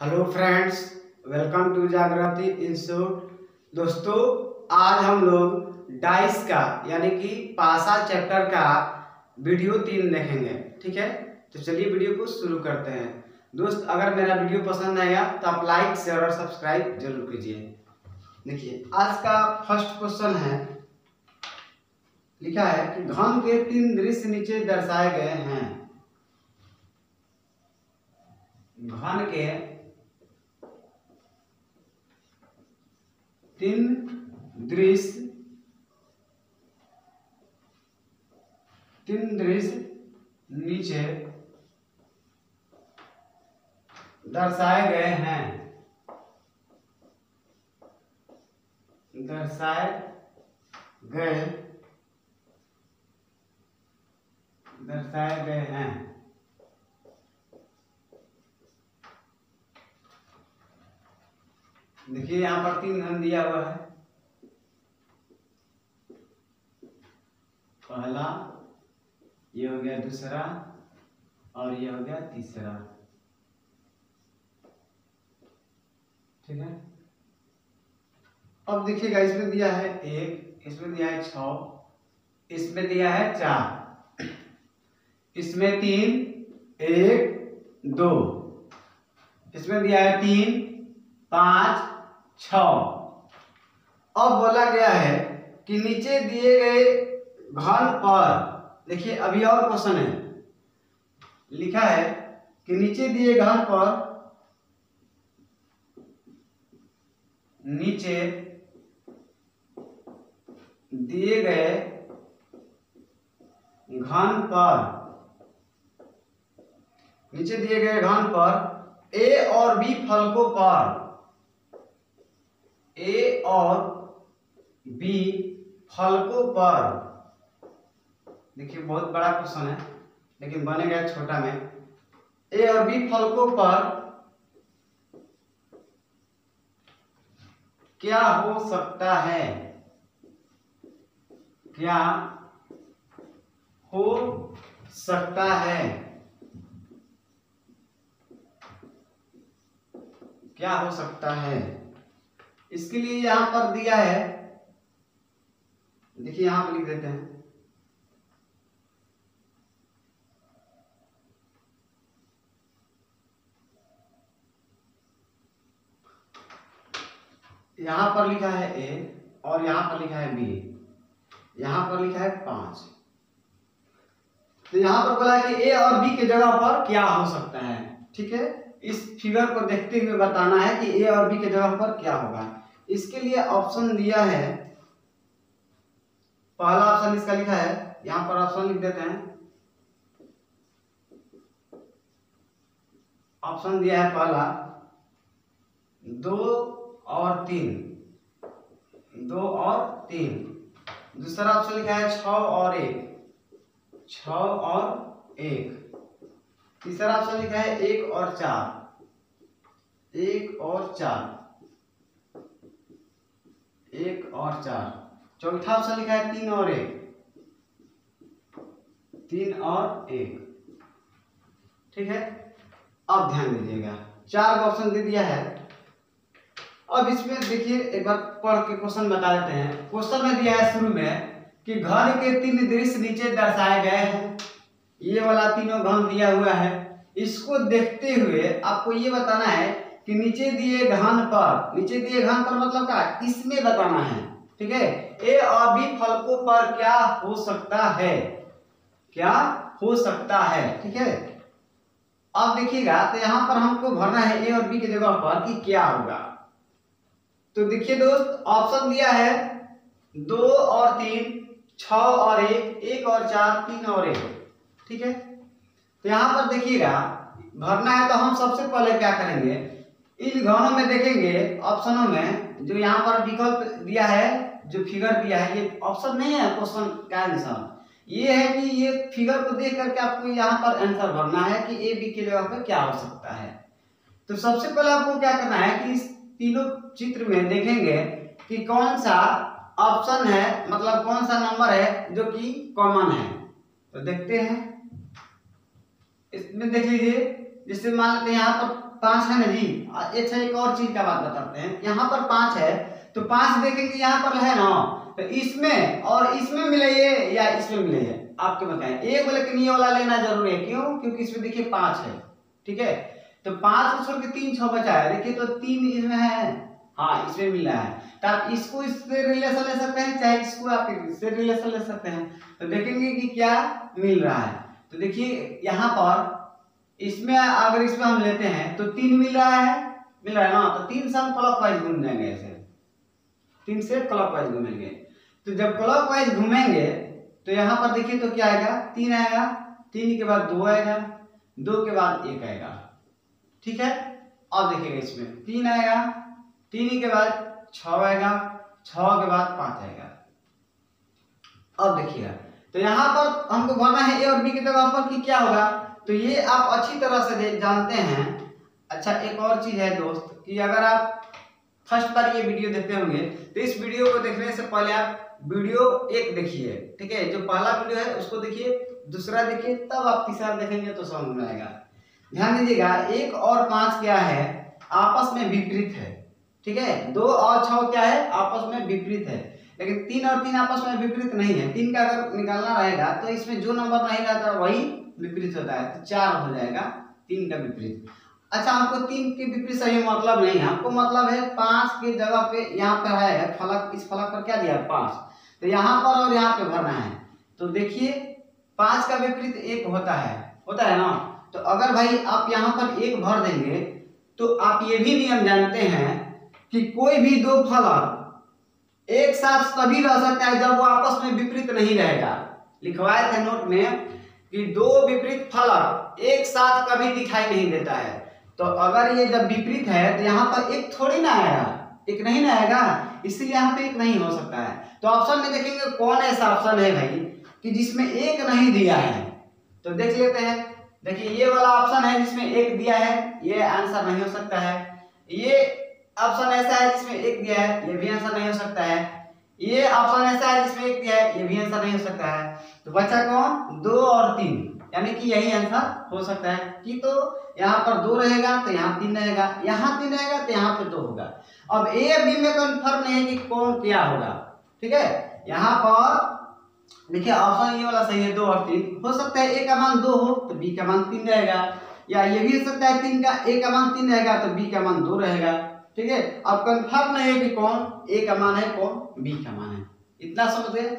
Hello friends, welcome to जागृति institute. दोस्तों, आज हम लोग डाइस का यानी कि पासा चैप्टर का वीडियो 3 देखेंगे। ठीक है, तो चलिए वीडियो को शुरू करते हैं। दोस्त, अगर मेरा वीडियो पसंद आएगा तो आप लाइक शेयर और सब्सक्राइब जरूर कीजिए। देखिए, आज का फर्स्ट क्वेश्चन है, लिखा है कि घन के 3 दृश्य नीचे दर्शाए गए हैं। घन के 3 दृश्य नीचे दर्शाए गए हैं। दर्शाए गए हैं। देखिए, यहाँ पर 3 घन दिया हुआ है। पहला, ये हो गया दूसरा, और ये हो गया तीसरा। ठीक है, अब देखिएगा, इसमें दिया है 1, इसमें दिया है 6, इसमें दिया है 4, इसमें 3, 1, 2, इसमें दिया है 3, 5, 6। अब बोला गया है कि नीचे दिए गए घन पर, देखिए अभी और क्वेश्चन है, लिखा है कि नीचे दिए घन पर, नीचे दिए गए घन पर ए और बी फलकों पर, ए और बी फलकों पर, देखिए बहुत बड़ा क्वेश्चन है लेकिन बनेगा छोटा में। ए और बी फलकों पर क्या हो सकता है? क्या हो सकता है? क्या हो सकता है? इसके लिए यहां पर दिया है, देखिए यहां पर लिख देते हैं। यहां पर लिखा है ए और यहां पर लिखा है बी, यहां पर लिखा है 5। तो यहां पर बोला है कि ए और बी के जगह पर क्या हो सकता है। ठीक है, इस फिगर को देखते हुए बताना है कि ए और बी के जगह पर क्या होगा। इसके लिए ऑप्शन दिया है, पहला ऑप्शन इसका लिखा है, यहां पर ऑप्शन लिख देते हैं। ऑप्शन दिया है पहला 2 और 3, 2 और 3। दूसरा ऑप्शन लिखा है 6 और 1, 6 और 1। तीसरा ऑप्शन लिखा है 1 और 4, 1 और 4, 1 और 4। चौथा ऑप्शन लिखा है 3 और 1, 3 और 1। ठीक है, अब ध्यान दीजिएगा, 4 ऑप्शन दे दिया है। अब इसमें देखिए, एक बार पढ़ के क्वेश्चन बता देते हैं। क्वेश्चन में दिया है शुरू में कि घन के 3 दृश्य नीचे दर्शाए गए हैं। ये वाला तीनों घन दिया हुआ है। इसको देखते हुए आपको ये बताना है कि नीचे दिए घन पर मतलब क्या, इसमें बताना है। ठीक है, ए और बी फलकों पर क्या हो सकता है? क्या हो सकता है? ठीक है, अब देखिएगा, तो यहां पर हमको भरना है ए और बी के जगह पर कि क्या होगा। तो देखिए दोस्त, ऑप्शन दिया है 2 और 3, 6 और 1, 1 और 4, 3 और 1। ठीक है, तो यहां पर देखिएगा, भरना है तो हम सबसे पहले क्या करेंगे, इन घनों में देखेंगे, ऑप्शनों में जो यहाँ पर विकल्प दिया है, जो फिगर दिया है, ये ऑप्शन नहीं है क्वेश्चन का आंसर। ये है कि ये फिगर को देख करके आपको यहाँ पर आंसर भरना है कि ए बी के जगह पर क्या हो सकता है। तो सबसे पहले आपको क्या करना है कि इस तीनों चित्र में देखेंगे कि कौन सा ऑप्शन है, मतलब कौन सा नंबर है जो कि कॉमन है। तो देखते हैं, इसमें देख लीजिए, जैसे मान लेते हैं यहाँ पर 5 है ना जी। अच्छा एक और चीज का बात बताते हैं, यहाँ पर 5 है तो 5 देखेंगे यहाँ पर है ना, तो इसमें और इसमें मिले ये या इसमें मिले ये, आपके बताएं। एक बोले कि ये वाला लेना जरूरी है, क्यों? क्योंकि इसमें देखिए 5 है, ठीक है। तो 5 को छोड़ के 3 6 बचा है, देखिए तो 3 इसमें है, हाँ इसमें मिल रहा है। तो आप इसको इससे रिलेशन ले सकते हैं, चाहे इसको आप इससे रिलेशन ले सकते हैं। तो देखेंगे कि क्या मिल रहा है। तो देखिए यहाँ पर इसमें अगर इसमें हम लेते हैं तो 3 मिल रहा है ना, तो 3 से हम क्लॉकवाइज घूम जाएंगे, ऐसे 3 से क्लॉकवाइज घूमेंगे। तो जब क्लॉकवाइज घूमेंगे तो यहाँ पर देखिए तो क्या आएगा, 3 आएगा, 3 के बाद 2 आएगा, 2 के बाद 1 आएगा, ठीक है। अब देखिएगा इसमें 3 आएगा, 3 के बाद 6 आएगा, 6 के बाद 5 आएगा। अब देखिएगा तो यहाँ पर हमको भरना है ए और बी की जगह पर कि क्या होगा, तो ये आप अच्छी तरह से जानते हैं। अच्छा एक और चीज है दोस्त कि अगर आप फर्स्ट बार ये वीडियो देखते होंगे तो इस वीडियो को देखने से पहले आप वीडियो 1 देखिए, ठीक है। जो पहला वीडियो है उसको देखिए, दूसरा देखिए, तब आप तीसरा देखेंगे तो समझ में आएगा। ध्यान दीजिएगा 1 और 5 क्या है, आपस में विपरीत है, ठीक है। 2 और 6 क्या है, आपस में विपरीत है। लेकिन 3 और 3 आपस में विपरीत नहीं है। 3 का अगर निकालना रहेगा तो इसमें जो नंबर नहीं रहता वही विपरीत होता है, तो 4 हो जाएगा 3 का विपरीत। अच्छा हमको 3 के विपरीत सही मतलब नहीं है, हमको मतलब है 5 की जगह पे यहाँ पे है फलक, इस फलक पर क्या दिया है 5, तो यहाँ पर और यहाँ पे भरना है। तो देखिए 5 का विपरीत 1 होता है ना। तो अगर भाई आप यहाँ पर 1 भर देंगे तो आप ये भी नियम जानते हैं कि कोई भी 2 फलक एक साथ तभी रह सकता है जब वो आपस में विपरीत नहीं रहेगा। लिखवाए थे नोट में कि 2 विपरीत फलक एक साथ कभी दिखाई नहीं देता है। तो अगर ये जब विपरीत है तो यहाँ पर 1 थोड़ी ना आएगा, 1 नहीं ना आएगा, इसलिए यहाँ पे 1 नहीं हो सकता है। तो ऑप्शन में देखेंगे कौन ऐसा ऑप्शन है भाई कि जिसमें 1 नहीं दिया है, तो देख लेते हैं। देखिए ये वाला ऑप्शन है जिसमें 1 दिया है, ये आंसर नहीं हो सकता है। ये ऑप्शन ऐसा है जिसमें 1 दिया है, ये भी आंसर नहीं हो सकता है। ये ऑप्शन ऐसा है जिसमें 1 दिया है, ये भी आंसर नहीं हो सकता है। तो बचा कौन, 2 और 3, यानी कि यही आंसर हो सकता है कि तो यहाँ पर 2 रहेगा तो यहाँ 3 रहेगा, यहाँ 3 रहेगा तो यहाँ पे 2 होगा। अब ए और बी में कंफर्म नहीं है कि कौन क्या होगा, ठीक है। यहाँ पर देखिए ऑप्शन ये वाला सही है, 2 और 3 हो सकता है। ए का मान 2 हो तो बी का मान 3 रहेगा, या ये भी हो सकता है 3 का ए का मान 3 रहेगा तो बी का मान 2 रहेगा, ठीक है। अब कंफर्म नहीं है कि कौन ए का मान है कौन बी का मान है, इतना समझ गए।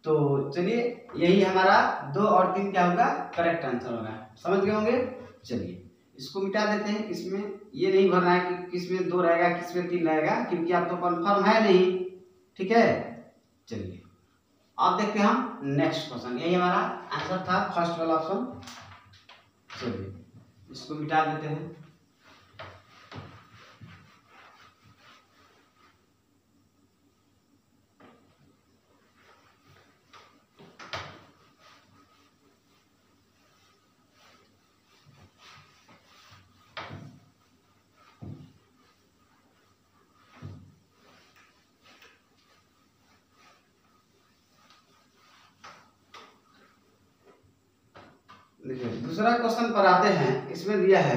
तो चलिए यही हमारा 2 और 3 क्या होगा, करेक्ट आंसर होगा, समझ गए होंगे। चलिए इसको मिटा देते हैं, इसमें ये नहीं भरना है कि किसमें 2 रहेगा किसमें 3 रहेगा, क्योंकि आप तो कंफर्म है नहीं, ठीक है। चलिए अब देखते हैं हम नेक्स्ट क्वेश्चन, यही हमारा आंसर था फर्स्ट वाला ऑप्शन। चलिए इसको मिटा देते हैं। देखिए दूसरा क्वेश्चन पर आते हैं। इसमें दिया है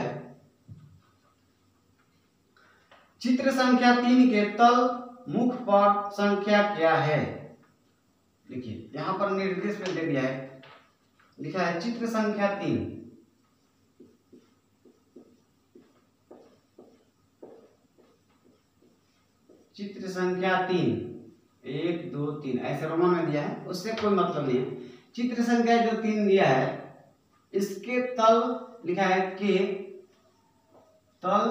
चित्र संख्या 3 के तल मुख पर संख्या क्या है। देखिए यहाँ पर निर्देश में दे दिया है, लिखा है चित्र संख्या 3, चित्र संख्या 3, 1 2 3 ऐसे रोमन में दिया है, उससे कोई मतलब नहीं है। चित्र संख्या जो 3 दिया है इसके तल लिखा है के तल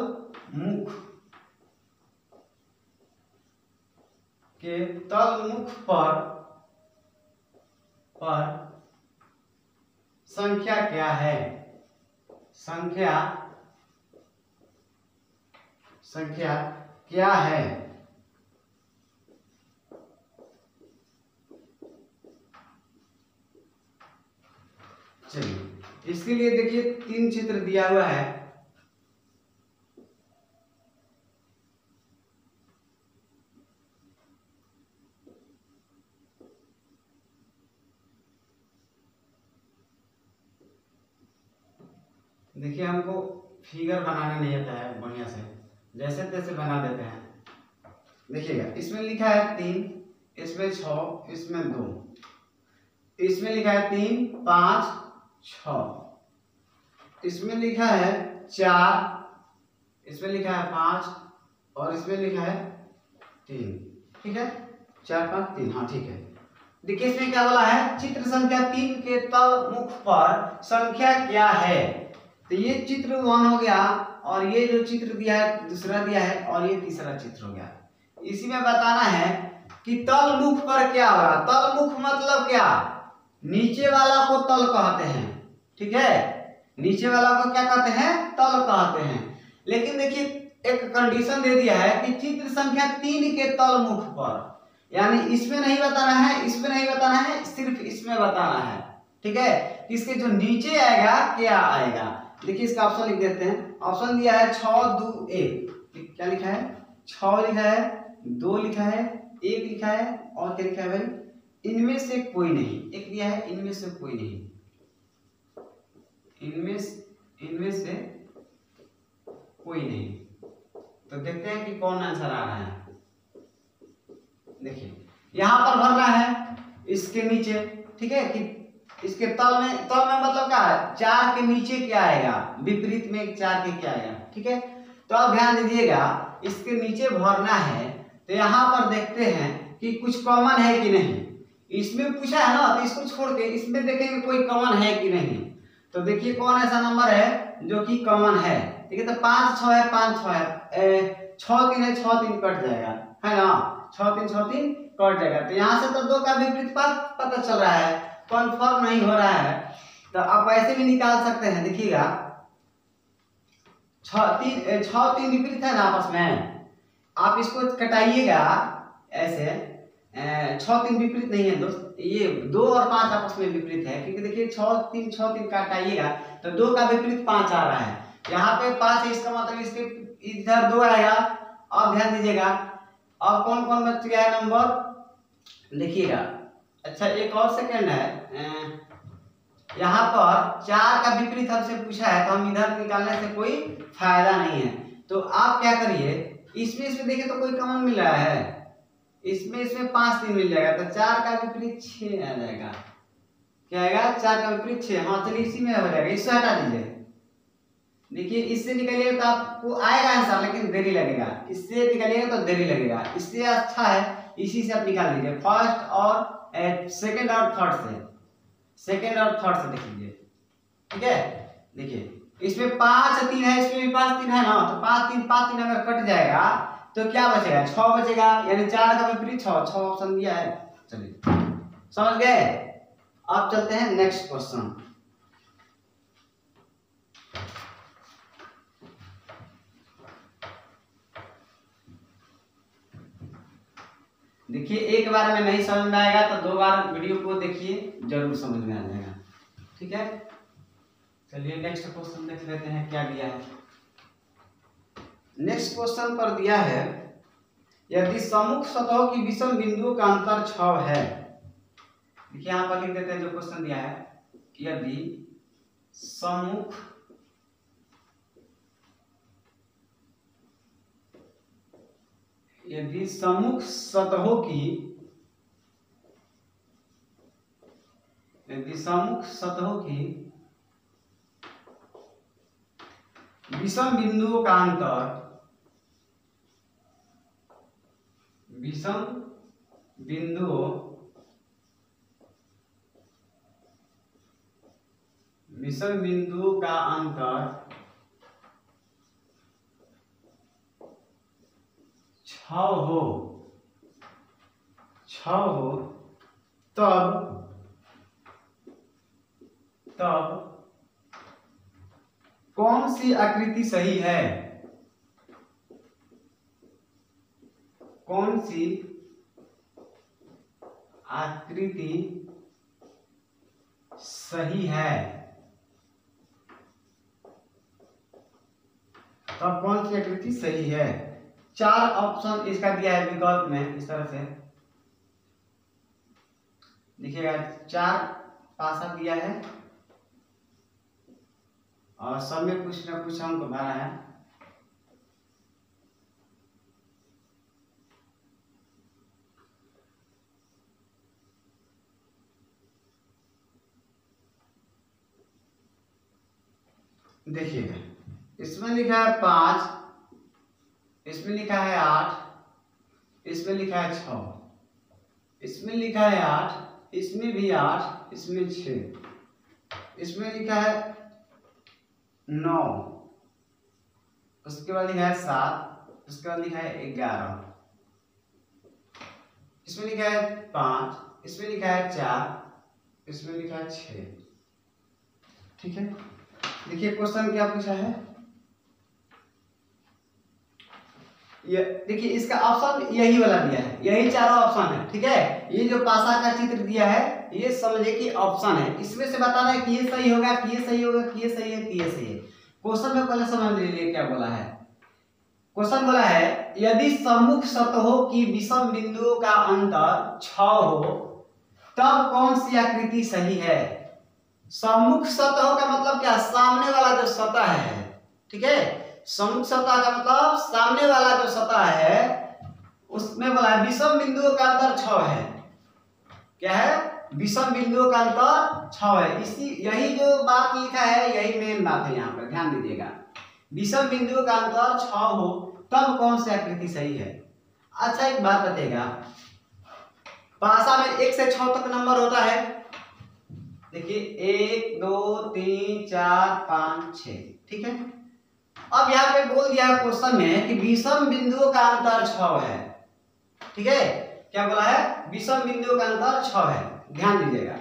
मुख के तल मुख पर संख्या क्या है, संख्या क्या है। चलिए इसके लिए देखिए 3 चित्र दिया हुआ है। देखिए हमको फिगर बनाने नहीं आता है बढ़िया से, जैसे तैसे बना देते हैं। देखिएगा इसमें लिखा है 3, इसमें 6, इसमें 2, इसमें लिखा है 3, 5, 6, इसमें लिखा है 4, इसमें लिखा है 5 और इसमें लिखा है 3। ठीक है, 4, 5, 3, हाँ ठीक है। देखिए इसमें क्या बोला है, चित्र संख्या 3 के तल मुख पर संख्या क्या है। तो ये चित्र 1 हो गया और ये जो चित्र दिया है दूसरा दिया है और ये तीसरा चित्र हो गया। इसी में बताना है कि तल मुख पर क्या होगा। तल मुख मतलब क्या, नीचे वाला को तल कहते हैं। ठीक है, नीचे वाला को क्या कहते हैं, तल कहते हैं। लेकिन देखिए एक कंडीशन दे दिया है कि चित्र संख्या 3 के तल मुख पर, यानी इसमें नहीं बताना है, इसमें नहीं बताना है, सिर्फ इसमें बताना है। ठीक है, इसके जो नीचे आएगा क्या आएगा। देखिए इसका ऑप्शन लिख देते हैं। ऑप्शन दिया है 6, 2, 1। क्या लिखा है, 6 लिखा है, 2 लिखा है, 1 लिखा है और क्या लिखा है भाई, इनमें से कोई नहीं। एक दिया है इनमें से कोई नहीं, इनमें से कोई नहीं। तो देखते हैं कि कौन आंसर आ रहा है। देखिए यहां पर भरना है इसके नीचे। ठीक है, कि इसके तल में मतलब क्या है, 4 के नीचे क्या आएगा, विपरीत में 4 के क्या आएगा। ठीक है, तो अब ध्यान दीजिएगा इसके नीचे भरना है। तो यहाँ पर देखते हैं कि कुछ कॉमन है कि नहीं। इसमें पूछा है ना, तो इसको छोड़ के इसमें देखेंगे कोई कॉमन है कि नहीं। तो देखिए कौन ऐसा नंबर है जो कि कॉमन है। ठीक है, तो 5, 6 है, 5, 6 है, 6, 3 है, 6, 3 कट जाएगा, है ना, 6, 3, 6, 3 कट जाएगा। तो यहाँ से तो 2 का विपरीत पता चल रहा है, कन्फर्म नहीं हो रहा है। तो आप ऐसे भी निकाल सकते हैं। देखिएगा 6, 3 विपरीत है ना आपस में, आप इसको कटाइएगा ऐसे। 6, 3 विपरीत नहीं है दोस्त, ये 2 और 5 आपस में विपरीत है। क्योंकि देखिए 6, 3 काटाइएगा तो 2 का विपरीत 5 आ रहा है। यहाँ पे 5 है, इसका मतलब इसके इधर 2 आएगा। अब ध्यान दीजिएगा अब कौन कौन बच गया है नंबर, देखिएगा। अच्छा एक और सेकंड है, यहाँ पर 4 का विपरीत हमसे पूछा है, तो हम इधर निकालने से कोई फायदा नहीं है। तो आप क्या करिए, इसमें देखिए तो कोई कॉमन मिल रहा है, इसमें 5, 3 मिल जाएगा। तो 4 का विपरीत 6 आ जाएगा। क्या आएगा, 4 का विपरीत 6। हाँ चलिए इसी में हो जाएगा, इससे हटा दीजिए। देखिए इससे निकालिएगा तो आपको आएगा आंसर, लेकिन देरी लगेगा। इससे निकालिएगा तो देरी लगेगा, इससे अच्छा है इसी से आप निकाल लीजिए। फर्स्ट और सेकंड और थर्ड से, देख लीजिए। ठीक है, देखिए इसमें 5, 3 है, इसमें भी 5, 3 है ना, तो 5, 3 अगर कट जाएगा तो क्या बचेगा, 6 बचेगा। यानी 4 का विपरीत 6 ऑप्शन दिया है। चलिए समझ गए। अब चलते हैं नेक्स्ट क्वेश्चन। देखिए एक बार में नहीं समझ में आएगा तो 2 बार वीडियो को देखिए, जरूर समझ में आ जाएगा। ठीक है, चलिए नेक्स्ट क्वेश्चन देख लेते हैं क्या दिया है। नेक्स्ट क्वेश्चन पर दिया है, यदि सम्मुख सतहों की विषम बिंदुओं का अंतर 6 है। देखिए यहाँ पर लिख देते हैं जो क्वेश्चन दिया है, यदि सम्मुख सतहों की विषम बिंदुओं का अंतर छह हो तब कौन सी आकृति सही है। कौन सी आकृति सही है, तब कौन सी आकृति सही है। 4 ऑप्शन इसका दिया है विकल्प में, इस तरह से देखिएगा। 4 पासा दिया है, और सब में कुछ ना कुछ अंक भरा है। देखिएगा, इसमें लिखा है 5, इसमें लिखा है 8, इसमें लिखा है 6, इसमें लिखा है 8, इसमें भी 8, इसमें 6, इसमें लिखा है 9, उसके बाद लिखा है 7, उसके बाद लिखा है 11, इसमें लिखा है 5, इसमें लिखा है 4, इसमें लिखा है 6। ठीक है, देखिए क्वेश्चन क्या पूछा है। ये देखिए, इसका ऑप्शन यही वाला दिया है, यही चारों ऑप्शन है। ठीक है, ये जो पासा का चित्र दिया है ये समझे कि ऑप्शन है, इसमें से बताना है कि ये सही होगा, कि ये सही होगा, कि ये सही है, कि ये सही है। क्वेश्चन में पहले समझ लीजिए क्या बोला है। क्वेश्चन बोला है यदि सम्मुख सतहों की विषम बिंदुओं का अंतर 6 हो तब कौन सी आकृति सही है। सम्मुख सतहों का मतलब क्या, सामने वाला जो सतह है। ठीक है, सम्मुख सतह का मतलब सामने वाला जो सतह है उसमें बोला है विषम बिंदुओं का अंतर 6 है। क्या है, विषम बिंदुओं का अंतर 6 है। इसी यही जो बात लिखा है यही मेन बात है, यहाँ पर ध्यान दीजिएगा। विषम बिंदुओं का अंतर 6 हो तब कौन सी आकृति सही है। अच्छा एक बात बताइएगा, पासा में 1 से 6 तक नंबर होता है। देखिए 1 2 3 4 5 6। ठीक है, अब यहाँ पे बोल दिया है क्वेश्चन में कि विषम बिंदुओं का अंतर 6 है। ठीक है, क्या बोला है, विषम बिंदुओं का अंतर 6 है। ध्यान दीजिएगा,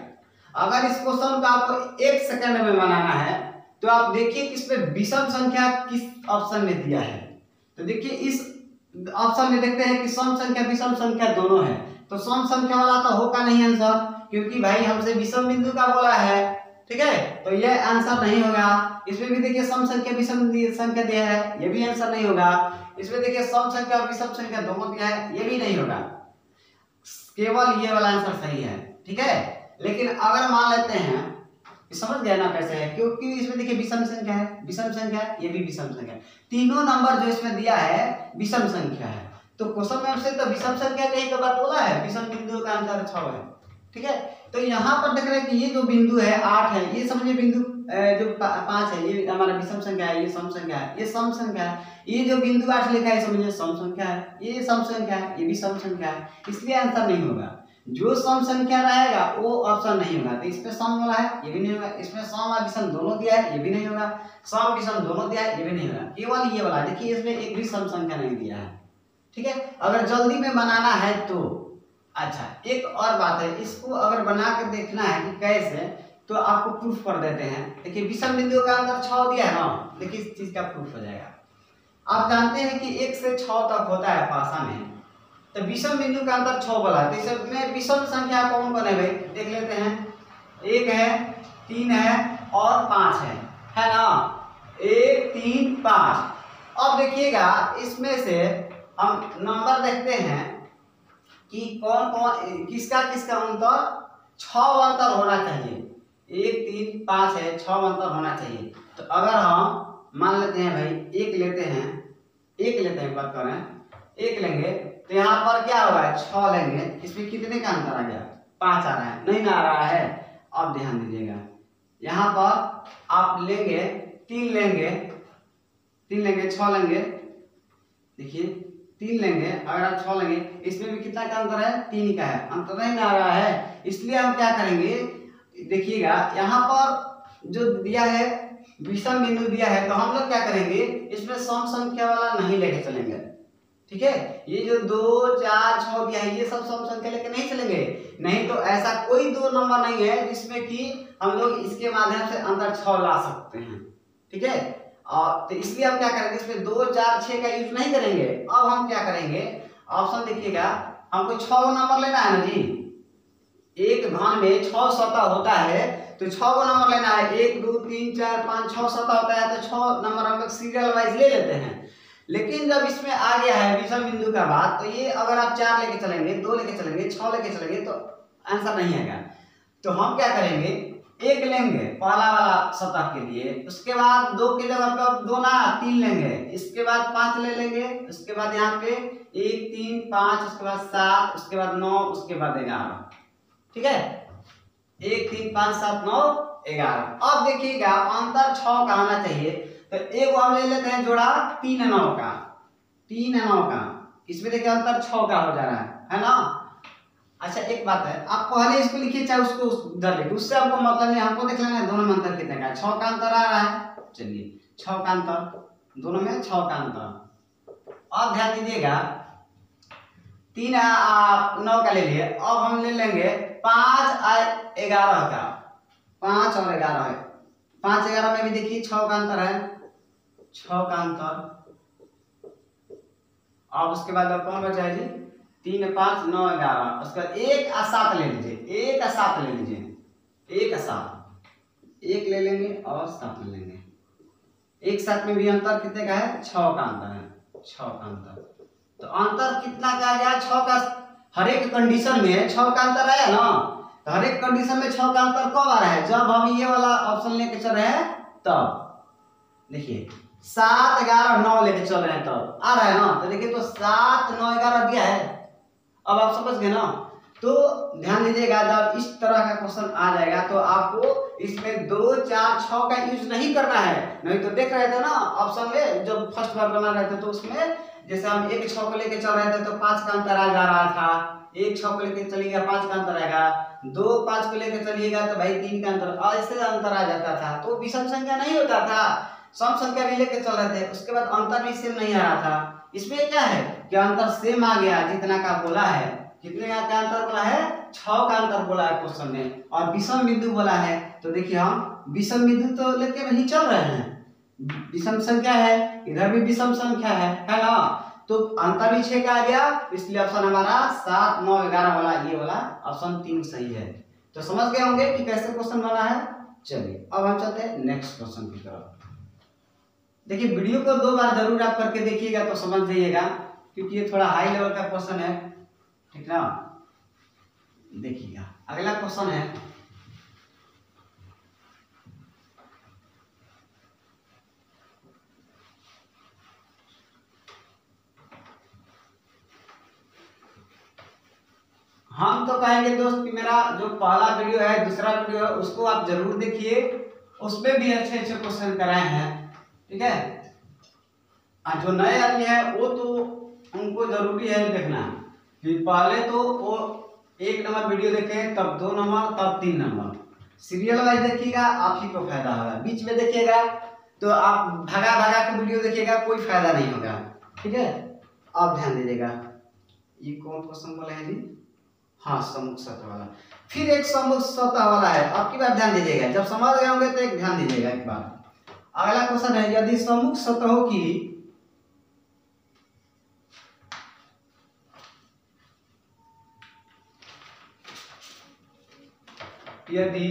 अगर इस क्वेश्चन को आपको 1 सेकंड में बनाना है तो आप देखिए कि इसमें विषम संख्या किस ऑप्शन में दिया है। तो देखिए इस ऑप्शन में देखते हैं कि सम संख्या विषम संख्या दोनों है, तो सम संख्या वाला तो होगा नहीं आंसर, क्योंकि भाई हमसे विषम बिंदु का बोला है। ठीक है, तो ये आंसर नहीं होगा। इसमें भी देखिए सम संख्या विषम संख्या दिया है, ये भी आंसर नहीं होगा। इसमें देखिए सम संख्या और विषम संख्या दोनों दिया है, ये भी नहीं होगा। केवल ये वाला आंसर सही है। ठीक है, लेकिन अगर मान लेते हैं, समझ गए ना कैसे है, क्योंकि इसमें देखिए विषम संख्या है, विषम संख्या है, ये भी विषम संख्या है, तीनों नंबर जो इसमें दिया है विषम संख्या है। तो क्वेश्चन में हमसे तो विषम संख्या कहीं का बात बोला है, विषम बिंदुओं का अंतर 6 है। ठीक है, तो यहाँ पर देख रहे हैं कि ये जो बिंदु है 8 है, ये समझिए बिंदु जो 5 है ये हमारा विषम संख्या है, ये सम संख्या है, ये सम संख्या है। ये जो बिंदु 8 लिखा है समझिए सम संख्या है, ये सम संख्या है, ये भी सम संख्या है, इसलिए आंसर नहीं होगा। जो सम संख्या रहेगा वो ऑप्शन नहीं होगा। तो इसमें सम वाला है, ये भी नहीं होगा। इसमें सम और विषम दोनों दिया है, ये भी नहीं होगा। सम विषम दोनों दिया है, ये भी नहीं होगा। केवल ये वाला देखिए, इसमें एक भी सम संख्या नहीं दिया है। ठीक है, अगर जल्दी में बनाना है तो अच्छा एक और बात है, इसको अगर बना के देखना है कि कैसे, तो आपको प्रूफ कर देते हैं। देखिए विषम बिंदुओं का अंतर 6 दिया है ना, देखिए इस चीज का प्रूफ हो जाएगा। आप जानते हैं कि 1 से 6 तक होता है पासा में, तो विषम बिंदु का अंतर 6 बोला है। तो इसमें विषम संख्या कौन कौन है भाई, देख लेते हैं। 1 है, 3 है और 5 है ना। 1 3 5। अब देखिएगा इसमें से हम नंबर देखते हैं कि कौन कौन किसका किसका अंतर 6 अंतर होना चाहिए। 1 3 5 है, 6 अंतर होना चाहिए। तो अगर हम मान लेते हैं भाई 1 लेते हैं, 1 लेते हैं, बात कर रहे हैं 1 लेंगे, तो यहाँ पर क्या होगा 6 लेंगे, इसमें कितने का अंतर आ गया, 5 आ रहा है, नहीं ना आ रहा है। अब ध्यान दीजिएगा, यहाँ पर आप लेंगे 3 लेंगे, 3 लेंगे, 6 लेंगे, देखिए 3 लेंगे, अगर आप 6 लेंगे, इसमें भी कितना का अंतर है, 3 का है, अंतर नहीं आ रहा है। इसलिए हम क्या करेंगे, देखिएगा यहाँ पर जो दिया है विषम बिंदु दिया है, तो हम लोग क्या करेंगे, इसमें सम संख्या वाला नहीं लेके चलेंगे। ठीक है, ये जो 2 4 6 दिया है ये सब सम संख्या लेके नहीं चलेंगे, नहीं तो ऐसा कोई 2 नंबर नहीं है जिसमें कि हम लोग इसके माध्यम से अंतर 6 ला सकते हैं। ठीक है, और तो इसलिए हम क्या करेंगे, इसमें 2 4 6 का यूज नहीं करेंगे। अब हम क्या करेंगे, ऑप्शन देखिएगा, हमको 6 नंबर लेना है ना जी, एक घन में 6 सतह होता है, तो 6 नंबर लेना है। 1 2 3 4 5 6 सतह होता है, तो 6 नंबर हम लोग सीरियल वाइज ले लेते हैं। लेकिन जब इसमें आ गया है विषम बिंदु का बात, तो ये अगर आप 4 लेके चलेंगे, 2 लेके चलेंगे, 6 लेके चलेंगे तो आंसर नहीं आएगा। तो हम क्या करेंगे, एक लेंगे पहला वाला सतह के लिए, उसके बाद 2 की जगह पे 2 ना 3 लेंगे, इसके बाद 5 ले लेंगे, उसके बाद यहाँ पे 1 3 5, उसके बाद 7, उसके बाद 9, उसके बाद 11। ठीक है, 1 3 5 7 9 11। अब देखिएगा अंतर 6 का आना चाहिए, तो एक हम ले लेते हैं जोड़ा 3 9 का, 3 9 का, इसमें देखिए अंतर 6 का हो जा रहा है ना। अच्छा एक बात है, आप पहले इसको लिखिए चाहे उसको उधर लिखिए, उससे आपको मतलब नहीं, हमको देख लेना है दोनों में अंतर कितने का है। 6 का अंतर आ रहा है, चलिए 6 का अंतर, दोनों में 6 का अंतर। अब ध्यान दीजिएगा 3 9 का ले लिए, अब हम ले लेंगे 5 और 11 का, 5 और 11 है, 5 11 में भी देखिए 6 का अंतर है, 6 का अंतर। अब उसके बाद अब कौन बचा है जी, 3 5 9 11, उसके बाद 1 और 7 ले लीजिए, 1 और 7 ले लीजिए, 1 और 7, 1 ले लेंगे और 7 ले लेंगे, 1 7 में भी अंतर कितने का है, 6 का अंतर है, 6 का अंतर। तो अंतर कितना का आ गया, 6 का, हर एक कंडीशन में 6 का अंतर आया ना, तो हर एक कंडीशन में 6 का अंतर कब आ रहा है, जब हम ये वाला ऑप्शन लेके चल रहे हैं तब। देखिए 7 11 9 लेके चल रहे हैं तब आ रहा है ना, तो देखिए तो 7 9 11 दिया है, अब आप समझ गए ना। तो ध्यान दीजिएगा जब इस तरह का क्वेश्चन आ जाएगा तो आपको इसमें 2 4 6 का यूज नहीं करना है। नहीं तो देख रहे थे ना ऑप्शन में जब फर्स्ट बार बना रहे थे, तो उसमें जैसे हम 1 6 को लेके चल रहे थे तो 5 का अंतर आ जा रहा था, 1 6 को लेके चलिएगा 5 का अंतर आएगा, 2 5 को लेके चलिएगा तो भाई 3 का अंतर, ऐसे अंतर आ जाता था, तो विषम संख्या नहीं होता था, सम संख्या भी लेके चल रहे थे, उसके बाद अंतर भी सेम नहीं आ रहा था। इसमें क्या है कि अंतर सेम आ गया जितना का बोला है, कितने का अंतर बोला है, 6 का अंतर बोला है क्वेश्चन में, और विषम बिंदु बोला है, तो देखिए हम विषम बिंदु तो लेके वही चल रहे हैं, विषम संख्या है, इधर भी विषम संख्या है ना, तो अंतर भी 6 का आ गया, इसलिए ऑप्शन हमारा 7 9 11 वाला ये वाला ऑप्शन 3 सही है। तो समझ गए होंगे कि कैसे क्वेश्चन बना है। चलिए अब हम चलते हैं नेक्स्ट क्वेश्चन की तरफ। देखिए वीडियो को 2 बार जरूर आप करके देखिएगा तो समझ जाइएगा, क्योंकि ये थोड़ा हाई लेवल का क्वेश्चन है, ठीक ना। देखिएगा अगला क्वेश्चन है, हम तो कहेंगे दोस्त कि मेरा जो पहला वीडियो है दूसरा वीडियो है उसको आप जरूर देखिए, उसमें भी अच्छे अच्छे क्वेश्चन कराए हैं, ठीक है। जो नए आदमी है वो तो उनको जरूरी है देखना कि पहले तो वो 1 नंबर वीडियो देखें, तब 2 नंबर, तब 3 नंबर, सीरियल वाइज देखिएगा आप ही को फायदा होगा। बीच में देखिएगा तो आप भगा भगा के वीडियो देखिएगा, कोई फायदा नहीं होगा, ठीक है। अब ध्यान दीजिएगा ये कौन क्वेश्चन बोला है जी, हाँ सम्मुख सतह वाला, फिर एक सम्मुख सतह वाला है। अब की बात ध्यान दीजिएगा, जब समझ गए होंगे तो एक ध्यान दीजिएगा एक बार। अगला क्वेश्चन है, यदि सम्मुख सतहों की यदि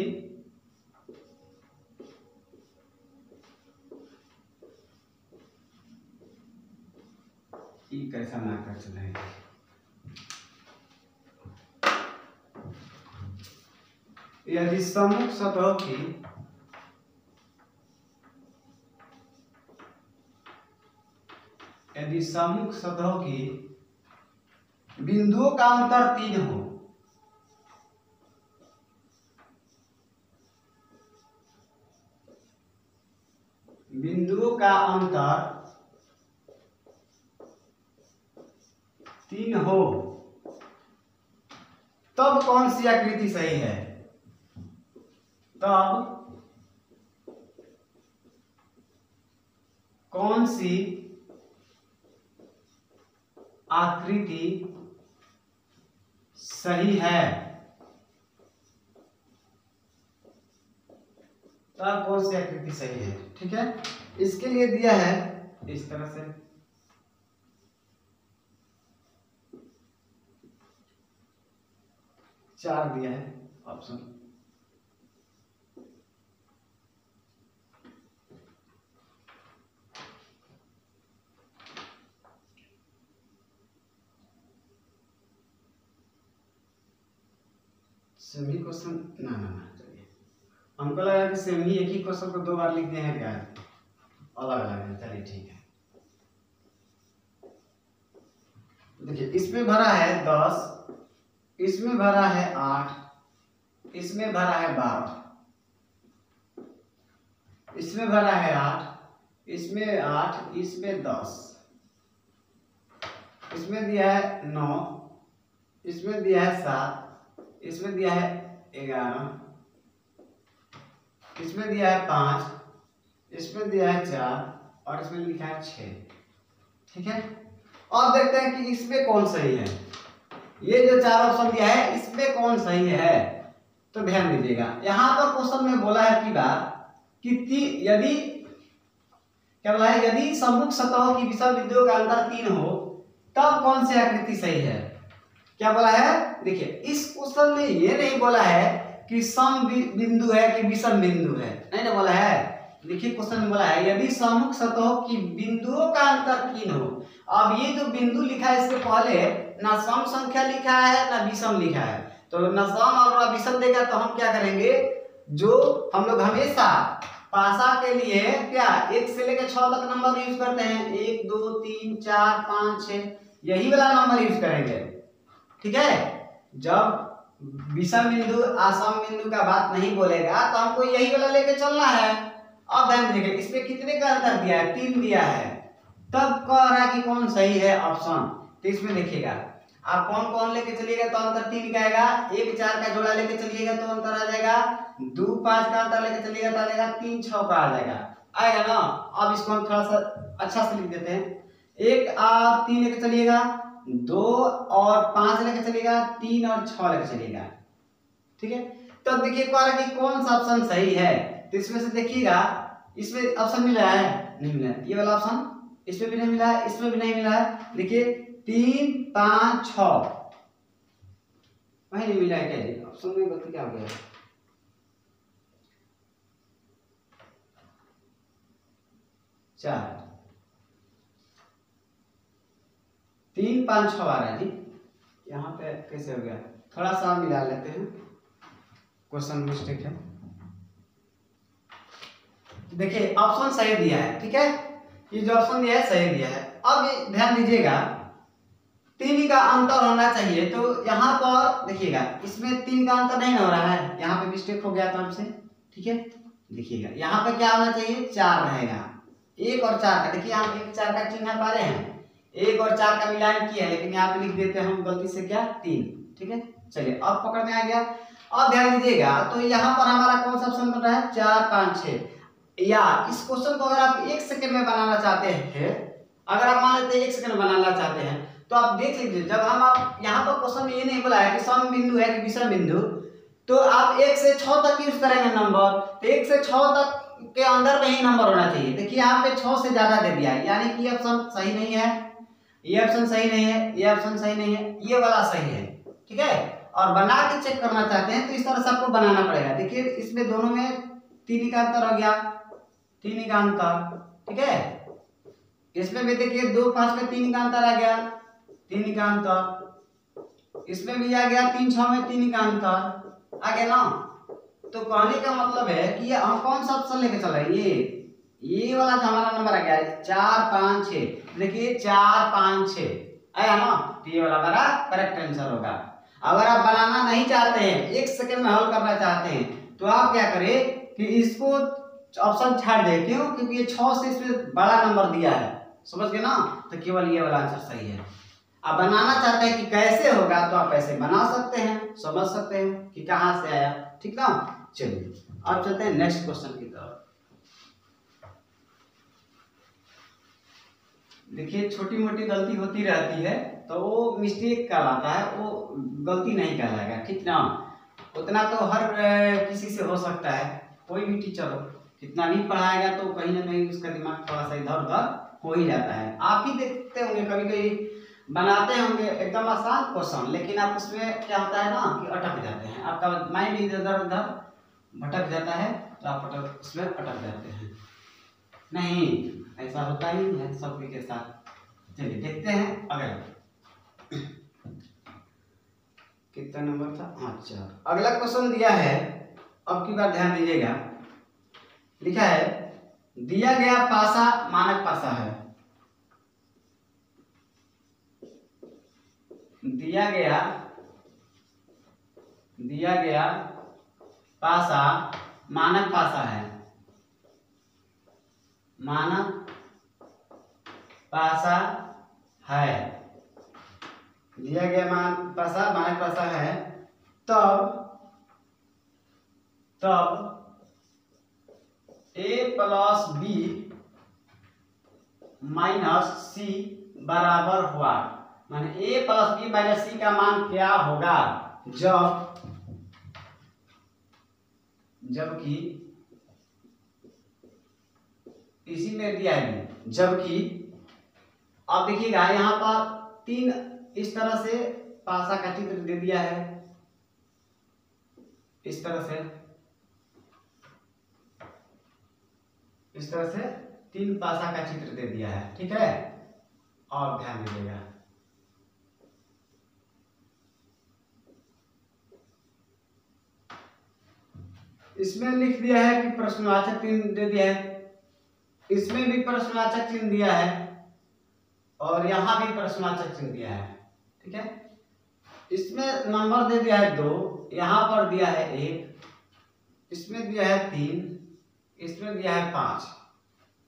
कैसा ना कर चले, यदि सम्मुख सतहों की बिंदुओं का अंतर 3 हो, बिंदुओं का अंतर 3 हो, तब कौन सी आकृति सही है, तब कौन सी आकृति सही है, तब कौन सी आकृति सही है, ठीक है। इसके लिए दिया है इस तरह से, चार दिया है ऑप्शन। सभी क्वेश्चन ना चलिए हमको लगा कि सेम ही एक ही क्वेश्चन को 2 बार लिख दिए हैं, क्या अलग अलग है। चलिए ठीक है, देखिए इसमें भरा है 10, इसमें भरा है 8, इसमें भरा है 12, इसमें भरा है 8, इसमें 8, इसमें 10, इसमें दिया है 9, इसमें दिया है 7, इसमें दिया है 11, इसमें दिया है 5, इसमें दिया है 4 और इसमें लिखा है 6। ठीक है, अब देखते हैं कि इसमें कौन सही है। ये जो 4 ऑप्शन दिया है इसमें कौन सही है, तो ध्यान दीजिएगा। यहाँ पर क्वेश्चन में बोला है कि यदि क्या बोला है, यदि सम्मुख सतहों की विषम बिंदुओं का अंतर 3 हो तब कौन सी आकृति सही है। क्या बोला है, देखिए इस क्वेश्चन में ये नहीं बोला है कि सम बिंदु है कि विषम बिंदु है, नहीं ना बोला है। देखिए क्वेश्चन में बोला है यदि सम्मुख सतहों की बिंदुओं का अंतर 3 हो। अब ये जो बिंदु लिखा है इसके पहले ना सम संख्या लिखा है ना विषम लिखा है, तो ना सम और ना विषम देगा तो हम क्या करेंगे, जो हम लोग हमेशा पासा के लिए क्या 1 से लेकर 6 तक नंबर यूज करते हैं, 1 2 3 4 5 6, यही वाला नंबर यूज करेंगे। ठीक है, जब विषम बिंदु असम बिंदु का बात नहीं बोलेगा तो हमको यही वाला लेके चलना है। अब ध्यान दीजिए इसमें कितने का अंतर दिया है, 3 दिया है, तब कह रहा है कि कौन सही है ऑप्शन। तो इसमें देखिएगा आप कौन कौन लेके चलिएगा तो अंतर 3 का आएगा, 1 4 का जोड़ा लेके चलिएगा तो अंतर आ जाएगा, 2 5 का अंतर लेके चलिएगा तो आ जाएगा, 3 6 का आ जाएगा, आएगा ना। अब इसको हम थोड़ा सा अच्छा से लिख देते हैं, 1 और 3 लेके चलिएगा, 2 और 5 लेके चलिएगा, 3 और 6 लेके चलिएगा। ठीक है, तो देखिए कह रहा है कि कौन सा ऑप्शन सही है। तो इसमें से देखिएगा इसमें ऑप्शन मिल रहा है, नहीं मिला है, ये वाला ऑप्शन इसमें भी नहीं मिला है, इसमें भी नहीं मिला है। देखिए 3 5 6 वही नहीं मिला है, क्या जी ऑप्शन में गलती क्या हो गया। 4 3 5 6 आ रहा है जी, यहाँ पे कैसे हो गया, थोड़ा सा मिला लेते हैं, क्वेश्चन मिस्टेक है। देखिए ऑप्शन सही दिया है, ठीक है, ये जो ऑप्शन दिया है सही दिया है। अब ध्यान दीजिएगा 3 का अंतर होना चाहिए, तो यहाँ पर देखिएगा इसमें 3 का अंतर नहीं हो रहा है, यहाँ पे मिस्टेक हो गया था हमसे। ठीक है, देखिएगा यहाँ पे क्या होना चाहिए, 4 रहेगा, 1 और 4 का, देखिए यहाँ 1 4 का चिन्ह पा रहे हैं, 1 और 4 का मिलान किया है, लेकिन यहाँ पे लिख देते हैं हम गलती से क्या 3। ठीक है, चलिए अब पकड़ में आ गया। अब ध्यान दीजिएगा तो यहाँ पर हमारा कौन सा ऑप्शन बन रहा है, 4 5 6। या इस क्वेश्चन को अगर आप 1 सेकंड में बनाना चाहते हैं, अगर आप मान लेते हैं 1 सेकंड में बनाना चाहते हैं, तो आप देख लीजिए जब हम आप यहाँ पर क्वेश्चन में ये नहीं बोला है कि सम बिंदु है कि विषम बिंदु, तो आप 1 से 6 तक यूज करेंगे नंबर, तो 1 से 6 तक के अंदर में ही नंबर होना चाहिए। देखिए यहाँ पे 6 से ज्यादा दे दिया है, यानी कि ये ऑप्शन सही नहीं है, ये ऑप्शन सही नहीं है, ये ऑप्शन सही नहीं है, ये वाला सही है। ठीक है, और बना के चेक करना चाहते हैं तो इस तरह से आपको बनाना पड़ेगा। देखिए इसमें दोनों में 3 का अंतर हो गया, 3 का अंतर। ठीक है, इसमें भी देखिए 2 5 में 3 का अंतर आ गया, 3 का अंतर, इसमें भी आ गया 3 6 में 3 का अंतर आ गया ना। तो कहने का मतलब है कि ये हम कौन सा ऑप्शन लेके चल रहे हैं, ये वाला जो हमारा नंबर आ गया 4 5 6, देखिए 4 5 6 आया ना, तो ये वाला हमारा करेक्ट आंसर होगा। अगर आप बनाना नहीं चाहते हैं, 1 सेकंड में हल करना चाहते हैं, तो आप क्या करें कि इसको ऑप्शन छाड़ दे, क्यों, क्योंकि ये 6 से इसमें बड़ा नंबर दिया है, समझ गए ना, तो केवल ये वाला आंसर सही है। आप बनाना चाहते हैं कि कैसे होगा, तो आप ऐसे बना सकते हैं, समझ सकते हैं कि कहां से आया। ठीक ना, चलिए अब चलते हैं नेक्स्ट क्वेश्चन की तरफ। देखिए छोटी मोटी गलती होती रहती है, तो वो मिस्टेक कहलाता है, वो गलती नहीं कहलाएगा। ठीक ना, उतना तो हर किसी से हो सकता है, कोई भी टीचर हो, कितना भी पढ़ाएगा तो कहीं ना कहीं उसका दिमाग थोड़ा सा इधर उधर हो ही जाता है। आप ही देखते होंगे कभी कभी बनाते होंगे एकदम आसान क्वेश्चन, लेकिन आप उसमें क्या होता है ना कि अटक जाते हैं, आपका माइंड इधर उधर भटक जाता है, तो आप उसमें अटक जाते हैं। नहीं, ऐसा होता ही है सबके के साथ। चलिए देखते हैं अगला कितना नंबर था, अच्छा अगला क्वेश्चन दिया है अब की बार ध्यान दीजिएगा, लिखा है दिया गया पासा मानक पासा है, दिया गया पासा मानक पासा है, मानक पासा है, दिया गया पासा मानक पासा है, तब a प्लस बी माइनस सी बराबर हुआ, माने a प्लस बी माइनस सी का मान क्या होगा जबकि इसी में दिया है, जबकि अब देखिएगा यहाँ पर 3 इस तरह से पासा का चित्र दे दिया है, इस तरह से 3 पासा का चित्र दे दिया है, ठीक है। और ध्यान दीजिएगा, इसमें लिख दिया है कि प्रश्नवाचक चिन्ह दे दिया है, इसमें भी प्रश्नवाचक चिन्ह दिया है और यहाँ भी प्रश्नवाचक चिन्ह दिया है, ठीक है। इसमें नंबर दे दिया है 2, यहाँ पर दिया है 1, इसमें दिया है 3, इसमें दिया है 5,